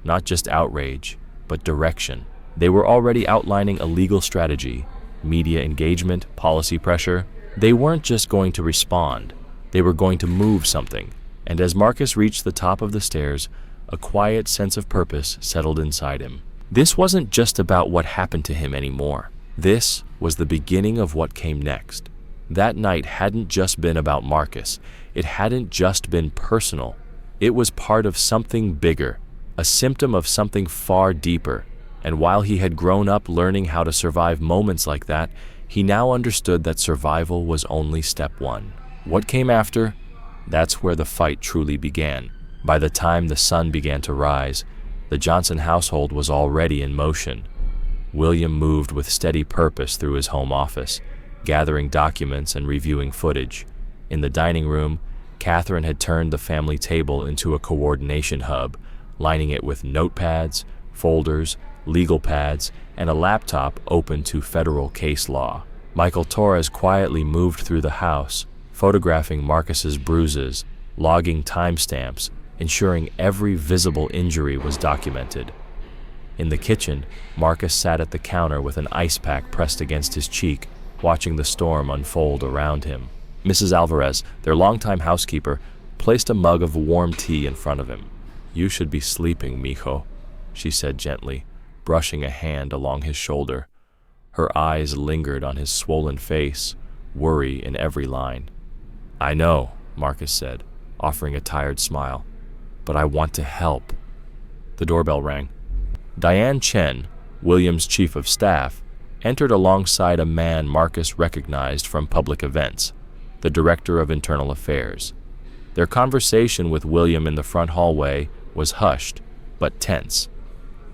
not just outrage, but direction. They were already outlining a legal strategy, media engagement, policy pressure. They weren't just going to respond, they were going to move something. And as Marcus reached the top of the stairs, a quiet sense of purpose settled inside him. This wasn't just about what happened to him anymore. This was the beginning of what came next. That night hadn't just been about Marcus. It hadn't just been personal. It was part of something bigger, a symptom of something far deeper. And while he had grown up learning how to survive moments like that, he now understood that survival was only step one. What came after? That's where the fight truly began. By the time the sun began to rise, the Johnson household was already in motion. William moved with steady purpose through his home office, gathering documents and reviewing footage. In the dining room, Catherine had turned the family table into a coordination hub, lining it with notepads, folders, legal pads, and a laptop open to federal case law. Michael Torres quietly moved through the house, photographing Marcus's bruises, logging timestamps, ensuring every visible injury was documented. In the kitchen, Marcus sat at the counter with an ice pack pressed against his cheek, watching the storm unfold around him. Mrs. Alvarez, their longtime housekeeper, placed a mug of warm tea in front of him. "You should be sleeping, mijo," she said gently, brushing a hand along his shoulder. Her eyes lingered on his swollen face, worry in every line. "I know," Marcus said, offering a tired smile, "but I want to help." The doorbell rang. Diane Chen, William's chief of staff, entered alongside a man Marcus recognized from public events, the director of internal affairs. Their conversation with William in the front hallway was hushed, but tense.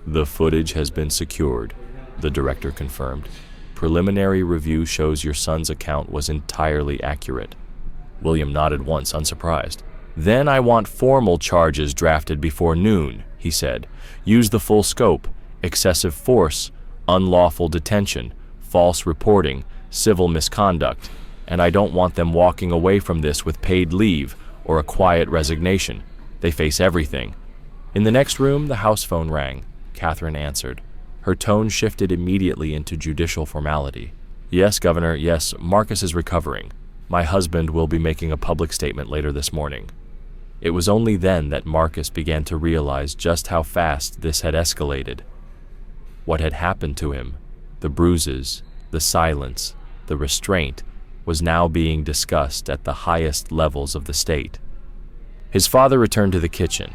"The footage has been secured," the director confirmed. "Preliminary review shows your son's account was entirely accurate." William nodded once, unsurprised. "Then I want formal charges drafted before noon," he said. "Use the full scope: excessive force, unlawful detention, false reporting, civil misconduct. And I don't want them walking away from this with paid leave or a quiet resignation. They face everything." In the next room, the house phone rang. Catherine answered. Her tone shifted immediately into judicial formality. "Yes, Governor, yes, Marcus is recovering. My husband will be making a public statement later this morning." It was only then that Marcus began to realize just how fast this had escalated. What had happened to him, the bruises, the silence, the restraint, was now being discussed at the highest levels of the state. His father returned to the kitchen.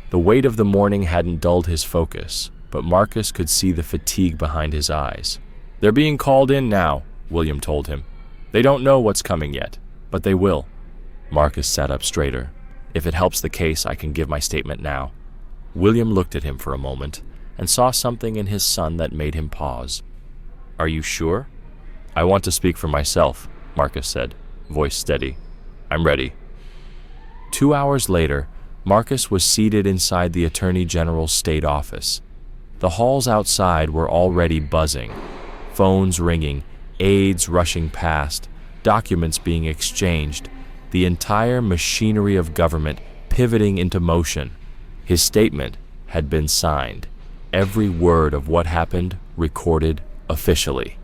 The weight of the morning hadn't dulled his focus, but Marcus could see the fatigue behind his eyes. "They're being called in now," William told him. "They don't know what's coming yet, but they will." Marcus sat up straighter. "If it helps the case, I can give my statement now." William looked at him for a moment and saw something in his son that made him pause. "Are you sure?" "I want to speak for myself," Marcus said, voice steady. "I'm ready." 2 hours later, Marcus was seated inside the Attorney General's state office. The halls outside were already buzzing, phones ringing, aides rushing past, documents being exchanged, the entire machinery of government pivoting into motion. His statement had been signed, every word of what happened recorded officially.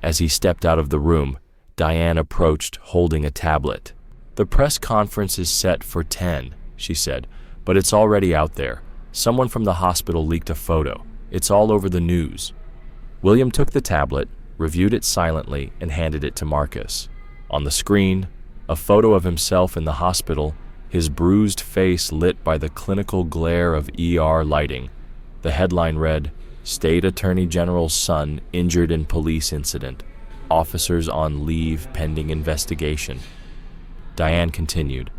As he stepped out of the room, Diane approached holding a tablet. "The press conference is set for 10, she said, "but it's already out there. Someone from the hospital leaked a photo. It's all over the news." William took the tablet, reviewed it silently, and handed it to Marcus. On the screen, a photo of himself in the hospital, his bruised face lit by the clinical glare of ER lighting. The headline read, "State Attorney General's son injured in police incident. Officers on leave pending investigation." Diane continued.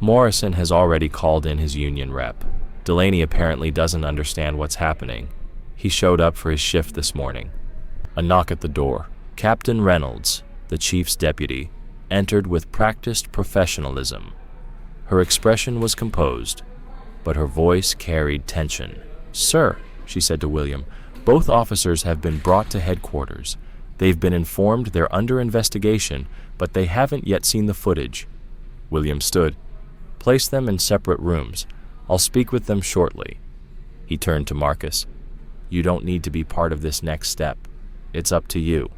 "Morrison has already called in his union rep. Delaney apparently doesn't understand what's happening. He showed up for his shift this morning." A knock at the door. Captain Reynolds, the chief's deputy, entered with practiced professionalism. Her expression was composed, but her voice carried tension. "Sir," she said to William, "both officers have been brought to headquarters. They've been informed they're under investigation, but they haven't yet seen the footage. William stood. Place them in separate rooms. I'll speak with them shortly. He turned to Marcus. You don't need to be part of this next step. It's up to you.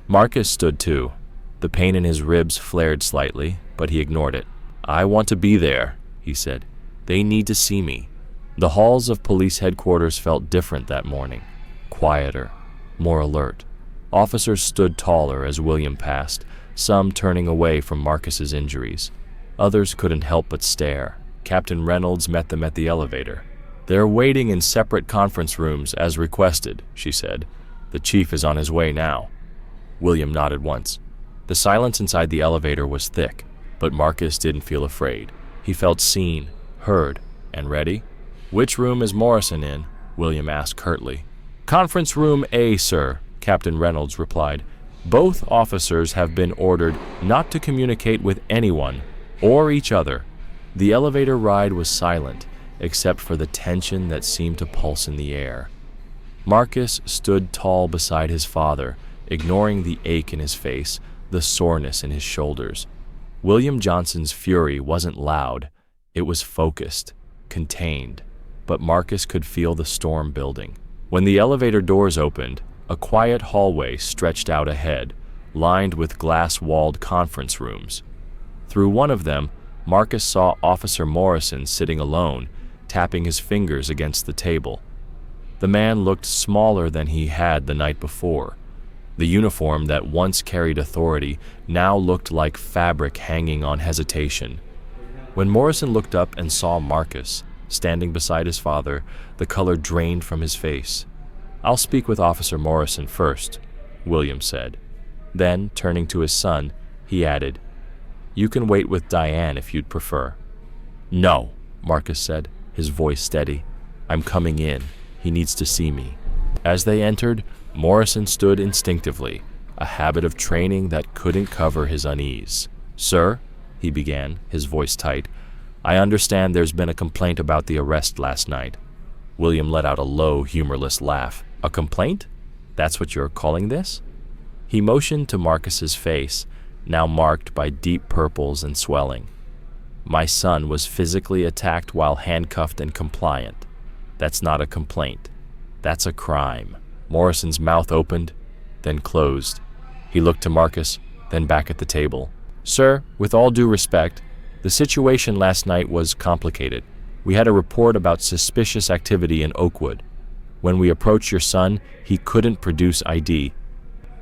Marcus stood too. The pain in his ribs flared slightly, but he ignored it. I want to be there, he said. They need to see me. The halls of police headquarters felt different that morning. Quieter, more alert. Officers stood taller as William passed, some turning away from Marcus's injuries. Others couldn't help but stare. Captain Reynolds met them at the elevator. They're waiting in separate conference rooms as requested, she said. The chief is on his way now. William nodded once. The silence inside the elevator was thick, but Marcus didn't feel afraid. He felt seen, heard, and ready. Which room is Morrison in? William asked curtly. Conference room A, sir, Captain Reynolds replied. Both officers have been ordered not to communicate with anyone or each other. The elevator ride was silent, except for the tension that seemed to pulse in the air. Marcus stood tall beside his father, ignoring the ache in his face, the soreness in his shoulders. William Johnson's fury wasn't loud. It was focused, contained, but Marcus could feel the storm building. When the elevator doors opened, a quiet hallway stretched out ahead, lined with glass-walled conference rooms. Through one of them, Marcus saw Officer Morrison sitting alone, tapping his fingers against the table. The man looked smaller than he had the night before. The uniform that once carried authority now looked like fabric hanging on hesitation. When Morrison looked up and saw Marcus standing beside his father, the color drained from his face. I'll speak with Officer Morrison first, William said. Then, turning to his son, he added, You can wait with Diane if you'd prefer. No, Marcus said, his voice steady. I'm coming in. He needs to see me. As they entered, Morrison stood instinctively, a habit of training that couldn't cover his unease. Sir, he began, his voice tight, I understand there's been a complaint about the arrest last night. William let out a low, humorless laugh. A complaint? That's what you're calling this? He motioned to Marcus's face, now marked by deep purples and swelling. My son was physically attacked while handcuffed and compliant. That's not a complaint. That's a crime. Morrison's mouth opened, then closed. He looked to Marcus, then back at the table. Sir, with all due respect, the situation last night was complicated. We had a report about suspicious activity in Oakwood. When we approached your son, he couldn't produce ID.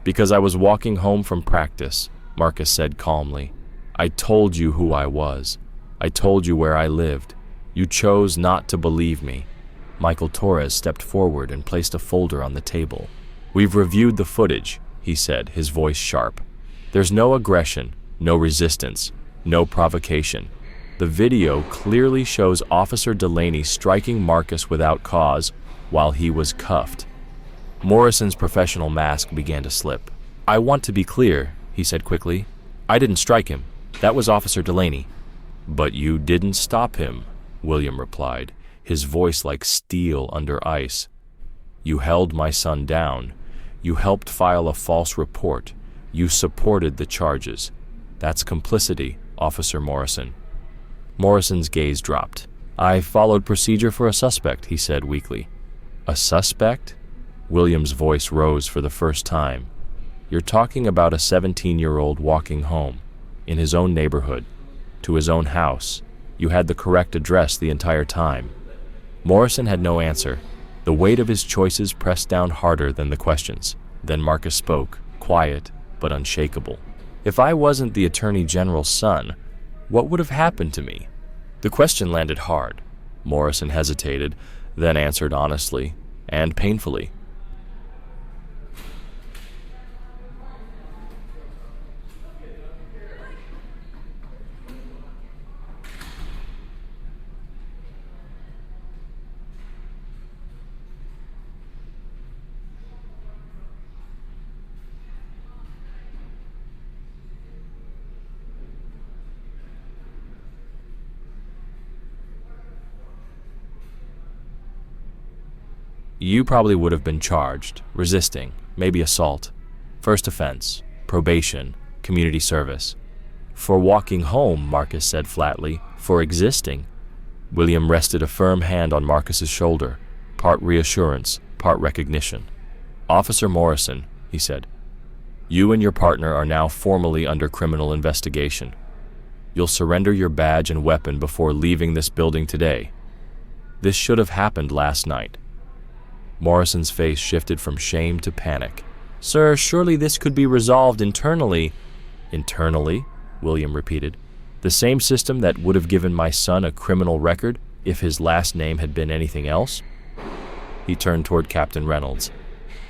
Because I was walking home from practice, Marcus said calmly. I told you who I was. I told you where I lived. You chose not to believe me. Michael Torres stepped forward and placed a folder on the table. We've reviewed the footage, he said, his voice sharp. There's no aggression, no resistance, no provocation. The video clearly shows Officer Delaney striking Marcus without cause while he was cuffed. Morrison's professional mask began to slip. I want to be clear, he said quickly. I didn't strike him. That was Officer Delaney. But you didn't stop him, William replied, his voice like steel under ice. You held my son down. You helped file a false report. You supported the charges. That's complicity, Officer Morrison. Morrison's gaze dropped. I followed procedure for a suspect, he said weakly. A suspect? William's voice rose for the first time. You're talking about a 17-year-old walking home, in his own neighborhood, to his own house. You had the correct address the entire time. Morrison had no answer. The weight of his choices pressed down harder than the questions. Then Marcus spoke, quiet but unshakable. If I wasn't the Attorney General's son, what would have happened to me? The question landed hard. Morrison hesitated, then answered honestly and painfully. You probably would have been charged, resisting, maybe assault. First offense, probation, community service. For walking home, Marcus said flatly. For existing. William rested a firm hand on Marcus's shoulder, part reassurance, part recognition. Officer Morrison, he said, you and your partner are now formally under criminal investigation. You'll surrender your badge and weapon before leaving this building today. This should have happened last night. Morrison's face shifted from shame to panic. Sir, surely this could be resolved internally. Internally? William repeated. The same system that would have given my son a criminal record if his last name had been anything else? He turned toward Captain Reynolds.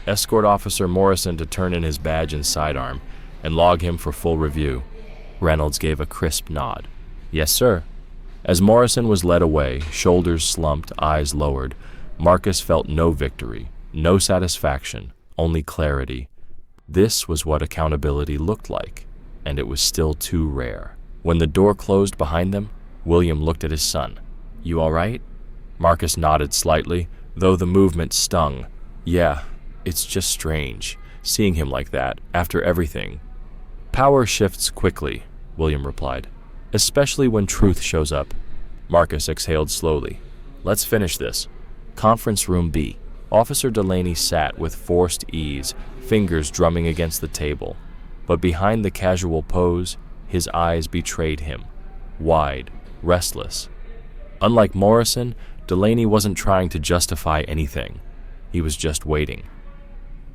Escort Officer Morrison to turn in his badge and sidearm and log him for full review. Reynolds gave a crisp nod. Yes, sir. As Morrison was led away, shoulders slumped, eyes lowered, Marcus felt no victory, no satisfaction, only clarity. This was what accountability looked like, and it was still too rare. When the door closed behind them, William looked at his son. You all right? Marcus nodded slightly, though the movement stung. Yeah, it's just strange, seeing him like that, after everything. Power shifts quickly, William replied, especially when truth shows up. Marcus exhaled slowly. Let's finish this. Conference room B. Officer Delaney sat with forced ease, fingers drumming against the table. But behind the casual pose, his eyes betrayed him. Wide, restless. Unlike Morrison, Delaney wasn't trying to justify anything. He was just waiting.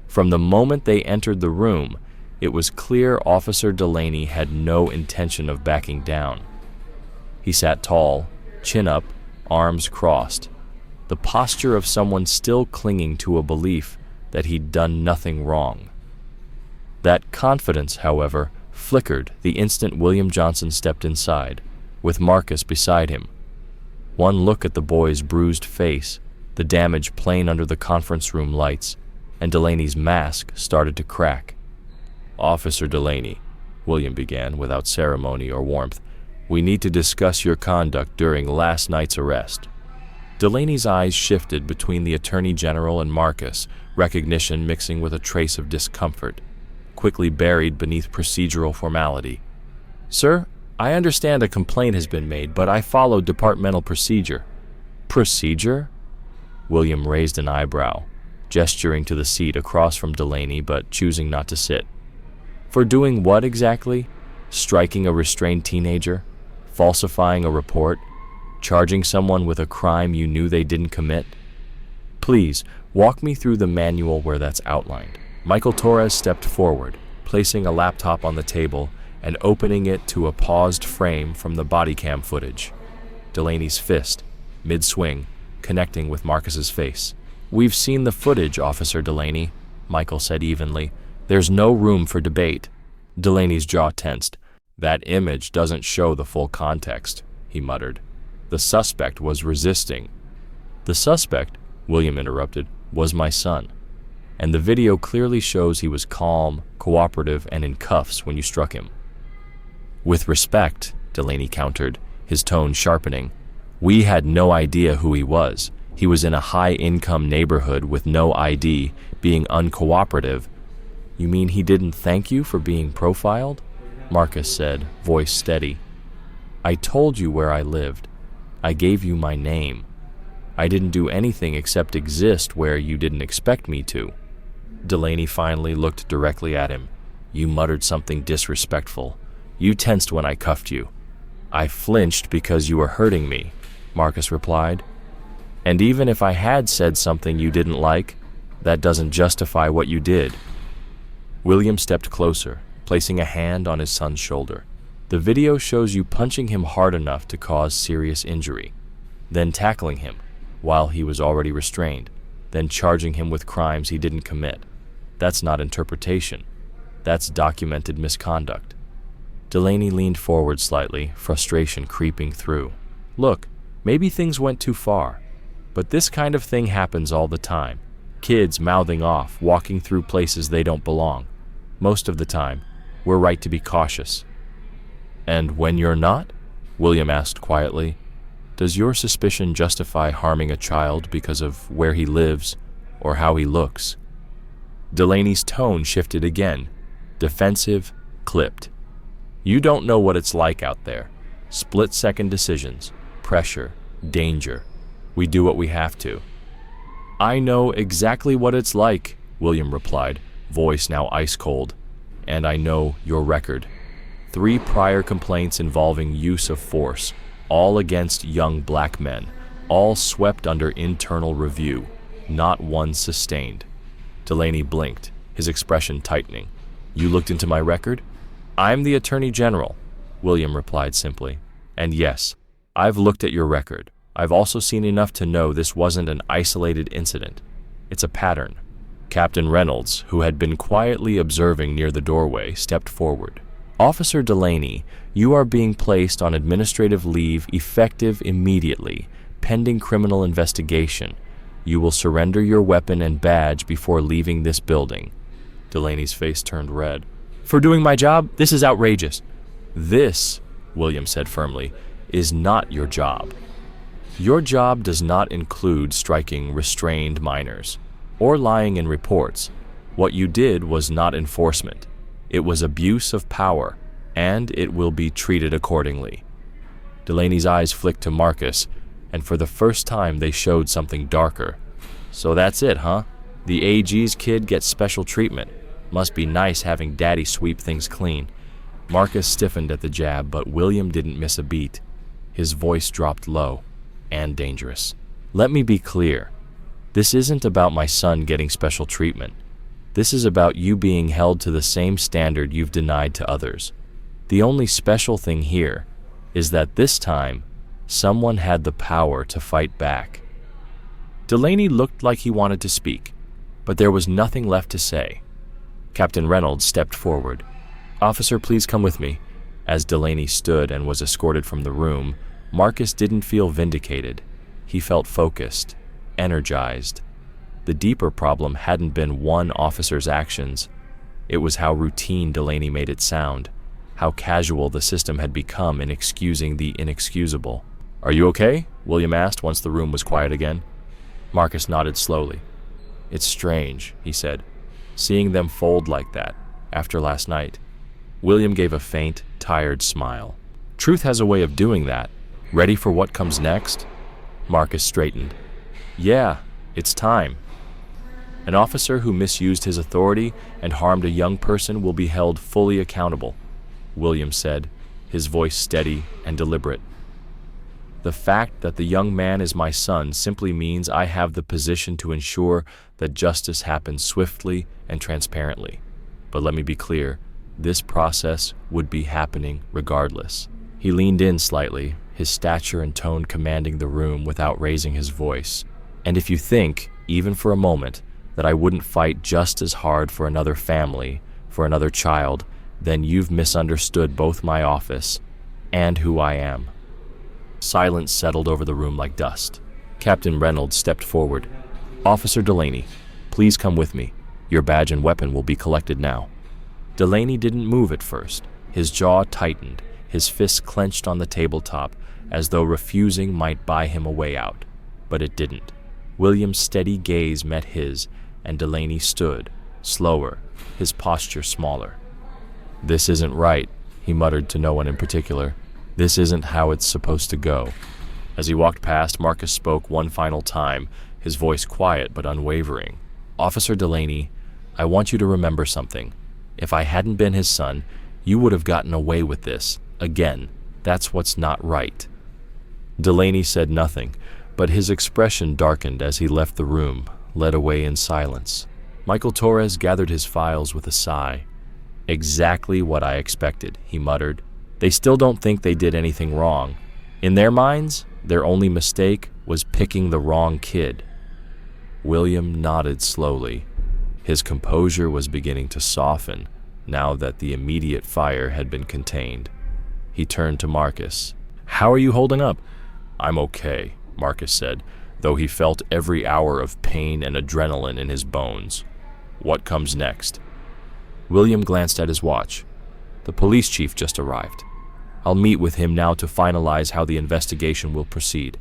From the moment they entered the room, it was clear Officer Delaney had no intention of backing down. He sat tall, chin up, arms crossed, the posture of someone still clinging to a belief that he'd done nothing wrong. That confidence, however, flickered the instant William Johnson stepped inside, with Marcus beside him. One look at the boy's bruised face, the damage plain under the conference room lights, and Delaney's mask started to crack. Officer Delaney, William began without ceremony or warmth, we need to discuss your conduct during last night's arrest. Delaney's eyes shifted between the Attorney General and Marcus, recognition mixing with a trace of discomfort, quickly buried beneath procedural formality. Sir, I understand a complaint has been made, but I followed departmental procedure. Procedure? William raised an eyebrow, gesturing to the seat across from Delaney but choosing not to sit. For doing what exactly? Striking a restrained teenager? Falsifying a report? Charging someone with a crime you knew they didn't commit? Please, walk me through the manual where that's outlined. Michael Torres stepped forward, placing a laptop on the table and opening it to a paused frame from the body cam footage. Delaney's fist, mid-swing, connecting with Marcus's face. We've seen the footage, Officer Delaney, Michael said evenly. There's no room for debate. Delaney's jaw tensed. That image doesn't show the full context, he muttered. The suspect was resisting. The suspect, William interrupted, was my son. And the video clearly shows he was calm, cooperative, and in cuffs when you struck him. With respect, Delaney countered, his tone sharpening. We had no idea who he was. He was in a high-income neighborhood with no ID, being uncooperative. You mean he didn't thank you for being profiled? Marcus said, voice steady. I told you where I lived. I gave you my name. I didn't do anything except exist where you didn't expect me to. Delaney finally looked directly at him. You muttered something disrespectful. You tensed when I cuffed you. I flinched because you were hurting me, Marcus replied. And even if I had said something you didn't like, that doesn't justify what you did. William stepped closer, placing a hand on his son's shoulder. The video shows you punching him hard enough to cause serious injury, then tackling him while he was already restrained, then charging him with crimes he didn't commit. That's not interpretation. That's documented misconduct. Delaney leaned forward slightly, frustration creeping through. Look, maybe things went too far, but this kind of thing happens all the time. Kids mouthing off, walking through places they don't belong. Most of the time, we're right to be cautious. And when you're not? William asked quietly. Does your suspicion justify harming a child because of where he lives or how he looks? Delaney's tone shifted again. Defensive, clipped. You don't know what it's like out there. Split-second decisions, pressure, danger. We do what we have to. I know exactly what it's like, William replied, voice now ice cold. And I know your record. 3 prior complaints involving use of force, all against young black men, all swept under internal review, not one sustained. Delaney blinked, his expression tightening. You looked into my record? I'm the Attorney General, William replied simply. And yes, I've looked at your record. I've also seen enough to know this wasn't an isolated incident. It's a pattern. Captain Reynolds, who had been quietly observing near the doorway, stepped forward. Officer Delaney, you are being placed on administrative leave effective immediately, pending criminal investigation. You will surrender your weapon and badge before leaving this building. Delaney's face turned red. For doing my job, this is outrageous. This, William said firmly, is not your job. Your job does not include striking restrained minors or lying in reports. What you did was not enforcement. It was abuse of power, and it will be treated accordingly. Delaney's eyes flicked to Marcus, and for the first time they showed something darker. So that's it, huh? The AG's kid gets special treatment. Must be nice having Daddy sweep things clean. Marcus stiffened at the jab, but William didn't miss a beat. His voice dropped low and dangerous. Let me be clear. This isn't about my son getting special treatment. This is about you being held to the same standard you've denied to others. The only special thing here is that this time, someone had the power to fight back. Delaney looked like he wanted to speak, but there was nothing left to say. Captain Reynolds stepped forward. Officer, please come with me. As Delaney stood and was escorted from the room, Marcus didn't feel vindicated. He felt focused, energized. The deeper problem hadn't been one officer's actions. It was how routine Delaney made it sound, how casual the system had become in excusing the inexcusable. Are you okay? William asked once the room was quiet again. Marcus nodded slowly. It's strange, he said, seeing them fold like that after last night. William gave a faint, tired smile. Truth has a way of doing that. Ready for what comes next? Marcus straightened. Yeah, it's time. An officer who misused his authority and harmed a young person will be held fully accountable, William said, his voice steady and deliberate. The fact that the young man is my son simply means I have the position to ensure that justice happens swiftly and transparently. But let me be clear, this process would be happening regardless. He leaned in slightly, his stature and tone commanding the room without raising his voice. And if you think, even for a moment, that I wouldn't fight just as hard for another family, for another child, then you've misunderstood both my office and who I am. Silence settled over the room like dust. Captain Reynolds stepped forward. Officer Delaney, please come with me. Your badge and weapon will be collected now. Delaney didn't move at first. His jaw tightened, his fists clenched on the tabletop, as though refusing might buy him a way out. But it didn't. William's steady gaze met his, and Delaney stood, slower, his posture smaller. This isn't right, he muttered to no one in particular. This isn't how it's supposed to go. As he walked past, Marcus spoke one final time, his voice quiet but unwavering. Officer Delaney, I want you to remember something. If I hadn't been his son, you would have gotten away with this. Again, that's what's not right. Delaney said nothing, but his expression darkened as he left the room, led away in silence. Michael Torres gathered his files with a sigh. Exactly what I expected, he muttered. They still don't think they did anything wrong. In their minds, their only mistake was picking the wrong kid. William nodded slowly. His composure was beginning to soften now that the immediate fire had been contained. He turned to Marcus. How are you holding up? I'm okay, Marcus said, though he felt every hour of pain and adrenaline in his bones. What comes next? William glanced at his watch. The police chief just arrived. I'll meet with him now to finalize how the investigation will proceed.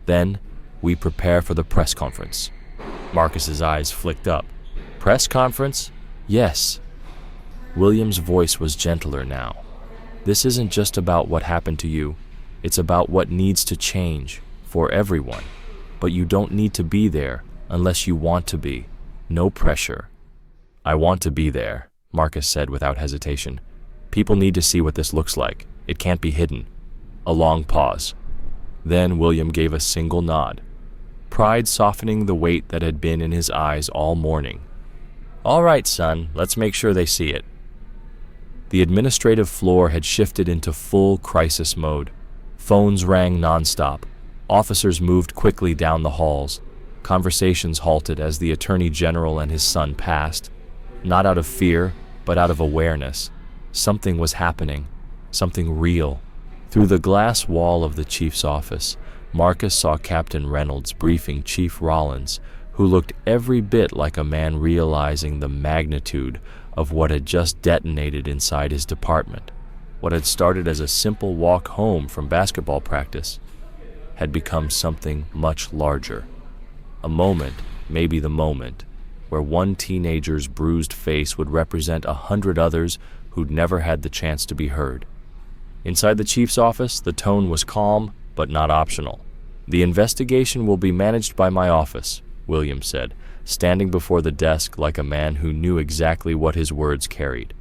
Then, we prepare for the press conference. Marcus's eyes flicked up. Press conference? Yes. William's voice was gentler now. This isn't just about what happened to you. It's about what needs to change for everyone. But you don't need to be there unless you want to be. No pressure. I want to be there, Marcus said without hesitation. People need to see what this looks like. It can't be hidden. A long pause. Then William gave a single nod, pride softening the weight that had been in his eyes all morning. All right, son, let's make sure they see it. The administrative floor had shifted into full crisis mode. Phones rang nonstop. Officers moved quickly down the halls. Conversations halted as the Attorney General and his son passed, not out of fear, but out of awareness. Something was happening, something real. Through the glass wall of the chief's office, Marcus saw Captain Reynolds briefing Chief Rollins, who looked every bit like a man realizing the magnitude of what had just detonated inside his department. What had started as a simple walk home from basketball practice had become something much larger. A moment, maybe the moment, where one teenager's bruised face would represent 100 others who'd never had the chance to be heard. Inside the chief's office, the tone was calm, but not optional. The investigation will be managed by my office, William said, standing before the desk like a man who knew exactly what his words carried.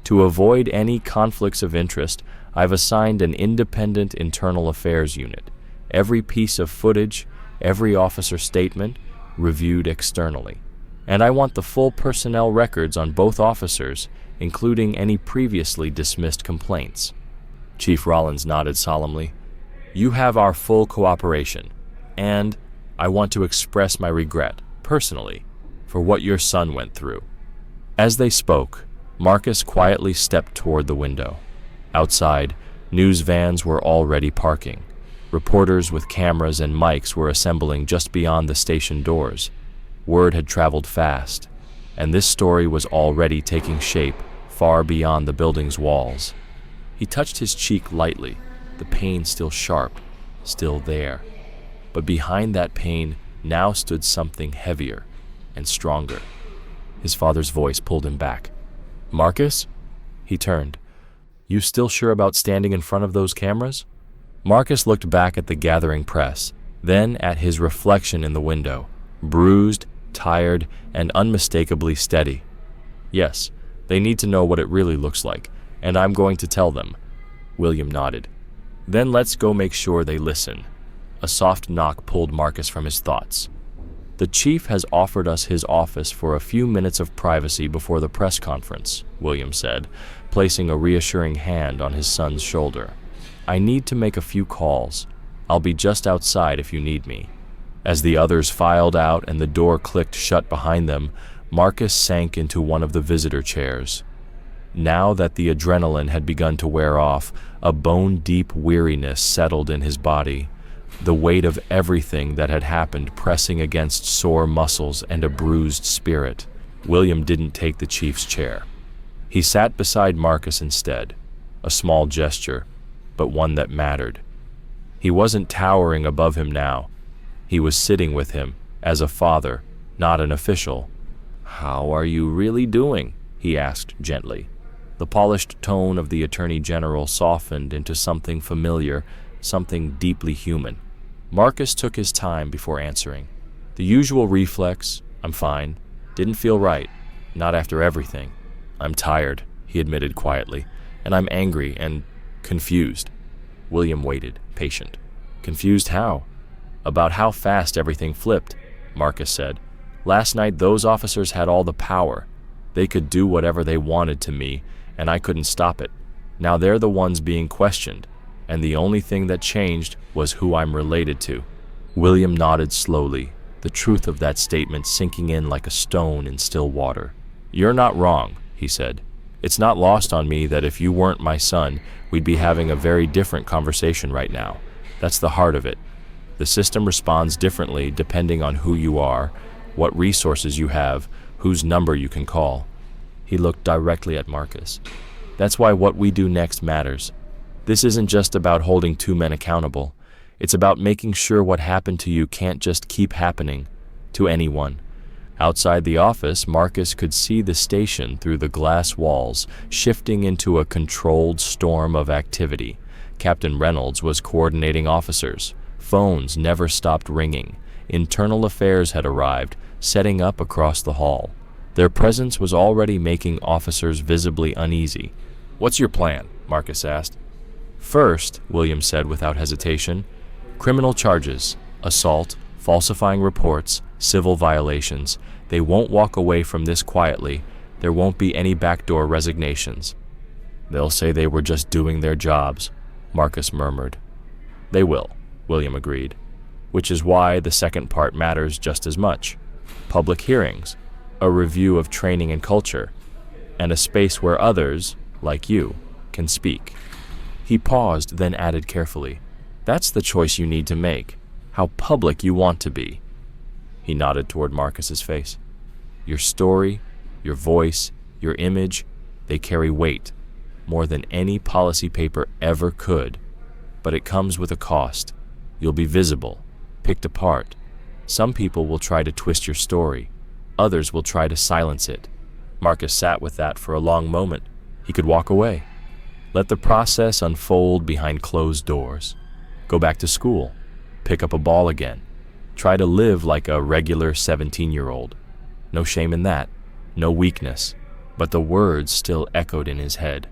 To avoid any conflicts of interest, I've assigned an independent internal affairs unit. Every piece of footage, every officer statement, reviewed externally. And I want the full personnel records on both officers, including any previously dismissed complaints. Chief Rollins nodded solemnly. You have our full cooperation, and I want to express my regret, personally, for what your son went through. As they spoke, Marcus quietly stepped toward the window. Outside, news vans were already parking. Reporters with cameras and mics were assembling just beyond the station doors. Word had traveled fast, and this story was already taking shape far beyond the building's walls. He touched his cheek lightly, the pain still sharp, still there. But behind that pain now stood something heavier and stronger. His father's voice pulled him back. Marcus? He turned. You still sure about standing in front of those cameras? Marcus looked back at the gathering press, then at his reflection in the window, bruised, tired, and unmistakably steady. Yes, they need to know what it really looks like, and I'm going to tell them. William nodded. Then let's go make sure they listen. A soft knock pulled Marcus from his thoughts. The chief has offered us his office for a few minutes of privacy before the press conference, William said, placing a reassuring hand on his son's shoulder. I need to make a few calls. I'll be just outside if you need me. As the others filed out and the door clicked shut behind them, Marcus sank into one of the visitor chairs. Now that the adrenaline had begun to wear off, a bone-deep weariness settled in his body, the weight of everything that had happened pressing against sore muscles and a bruised spirit. William didn't take the chief's chair. He sat beside Marcus instead, a small gesture, but one that mattered. He wasn't towering above him now. He was sitting with him, as a father, not an official. How are you really doing? He asked gently. The polished tone of the Attorney General softened into something familiar, something deeply human. Marcus took his time before answering. The usual reflex, I'm fine, didn't feel right, not after everything. I'm tired, he admitted quietly, and I'm angry and confused. William waited, patient. Confused how? About how fast everything flipped, Marcus said. Last night those officers had all the power. They could do whatever they wanted to me, and I couldn't stop it. Now they're the ones being questioned, and the only thing that changed was who I'm related to. William nodded slowly, the truth of that statement sinking in like a stone in still water. You're not wrong, he said. It's not lost on me that if you weren't my son, we'd be having a very different conversation right now. That's the heart of it. The system responds differently depending on who you are, what resources you have, whose number you can call. He looked directly at Marcus. That's why what we do next matters. This isn't just about holding two men accountable. It's about making sure what happened to you can't just keep happening to anyone. Outside the office, Marcus could see the station through the glass walls, shifting into a controlled storm of activity. Captain Reynolds was coordinating officers. Phones never stopped ringing. Internal Affairs had arrived, setting up across the hall. Their presence was already making officers visibly uneasy. "What's your plan?" Marcus asked. "First," Williams said without hesitation, "criminal charges, assault, falsifying reports, civil violations. They won't walk away from this quietly. There won't be any backdoor resignations." "They'll say they were just doing their jobs," Marcus murmured. "They will," William agreed, "which is why the second part matters just as much. Public hearings, a review of training and culture, and a space where others, like you, can speak." He paused, then added carefully, "That's the choice you need to make, how public you want to be." He nodded toward Marcus's face. "Your story, your voice, your image, they carry weight, more than any policy paper ever could. But it comes with a cost. You'll be visible, picked apart. Some people will try to twist your story. Others will try to silence it." Marcus sat with that for a long moment. He could walk away. Let the process unfold behind closed doors. Go back to school. Pick up a ball again. Try to live like a regular 17-year-old. No shame in that. No weakness. But the words still echoed in his head.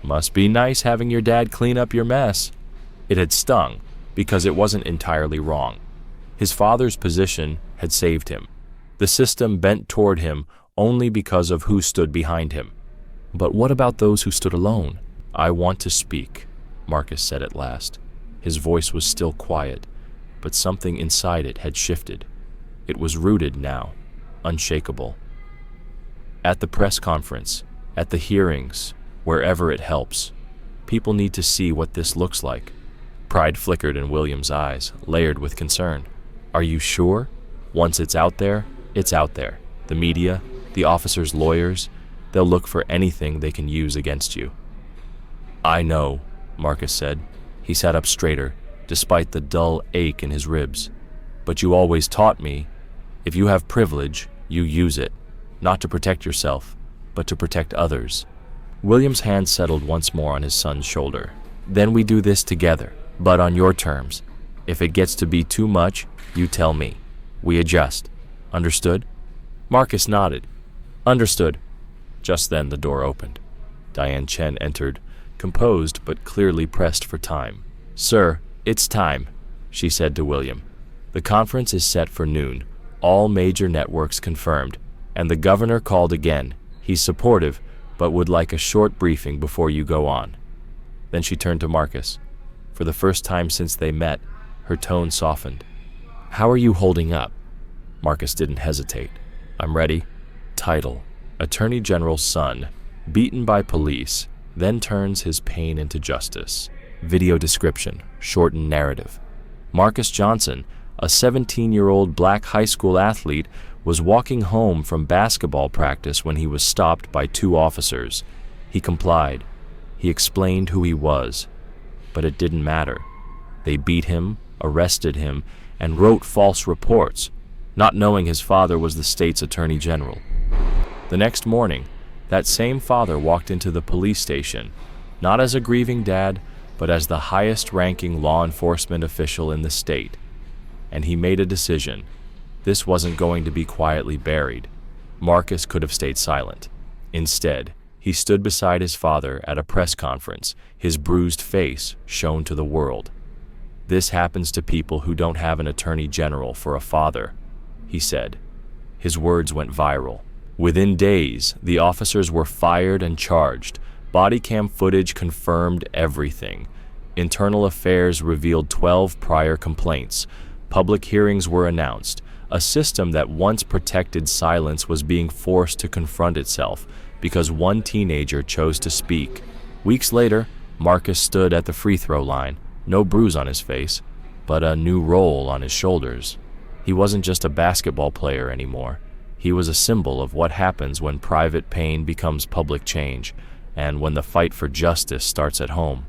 "Must be nice having your dad clean up your mess." It had stung, because it wasn't entirely wrong. His father's position had saved him. The system bent toward him only because of who stood behind him. But what about those who stood alone? "I want to speak," Marcus said at last. His voice was still quiet, but something inside it had shifted. It was rooted now, unshakable. At the press conference, at the hearings, wherever it helps, people need to see what this looks like. Pride flickered in William's eyes, layered with concern. "Are you sure? Once it's out there, it's out there. The media, the officers' lawyers, they'll look for anything they can use against you." "I know," Marcus said. He sat up straighter, despite the dull ache in his ribs. "But you always taught me, if you have privilege, you use it, not to protect yourself, but to protect others." William's hand settled once more on his son's shoulder. "Then we do this together, but on your terms. If it gets to be too much, you tell me. We adjust. Understood?" Marcus nodded. "Understood." Just then the door opened. Diane Chen entered, composed but clearly pressed for time. "Sir, it's time," she said to William. "The conference is set for noon, all major networks confirmed, and the governor called again. He's supportive, but would like a short briefing before you go on." Then she turned to Marcus. For the first time since they met, her tone softened. "How are you holding up?" Marcus didn't hesitate. "I'm ready." Title: Attorney General's son, beaten by police, then turns his pain into justice. Video description, shortened narrative. Marcus Johnson, a 17-year-old black high school athlete, was walking home from basketball practice when he was stopped by two officers. He complied. He explained who he was. But it didn't matter. They beat him, arrested him, and wrote false reports, not knowing his father was the state's attorney general. The next morning, that same father walked into the police station, not as a grieving dad, but as the highest-ranking law enforcement official in the state. And he made a decision. This wasn't going to be quietly buried. Marcus could have stayed silent. Instead, he stood beside his father at a press conference, his bruised face shown to the world. "This happens to people who don't have an attorney general for a father," he said. His words went viral. Within days, the officers were fired and charged. Body cam footage confirmed everything. Internal Affairs revealed 12 prior complaints. Public hearings were announced. A system that once protected silence was being forced to confront itself because one teenager chose to speak. Weeks later, Marcus stood at the free throw line, no bruise on his face, but a new role on his shoulders. He wasn't just a basketball player anymore. He was a symbol of what happens when private pain becomes public change, and when the fight for justice starts at home.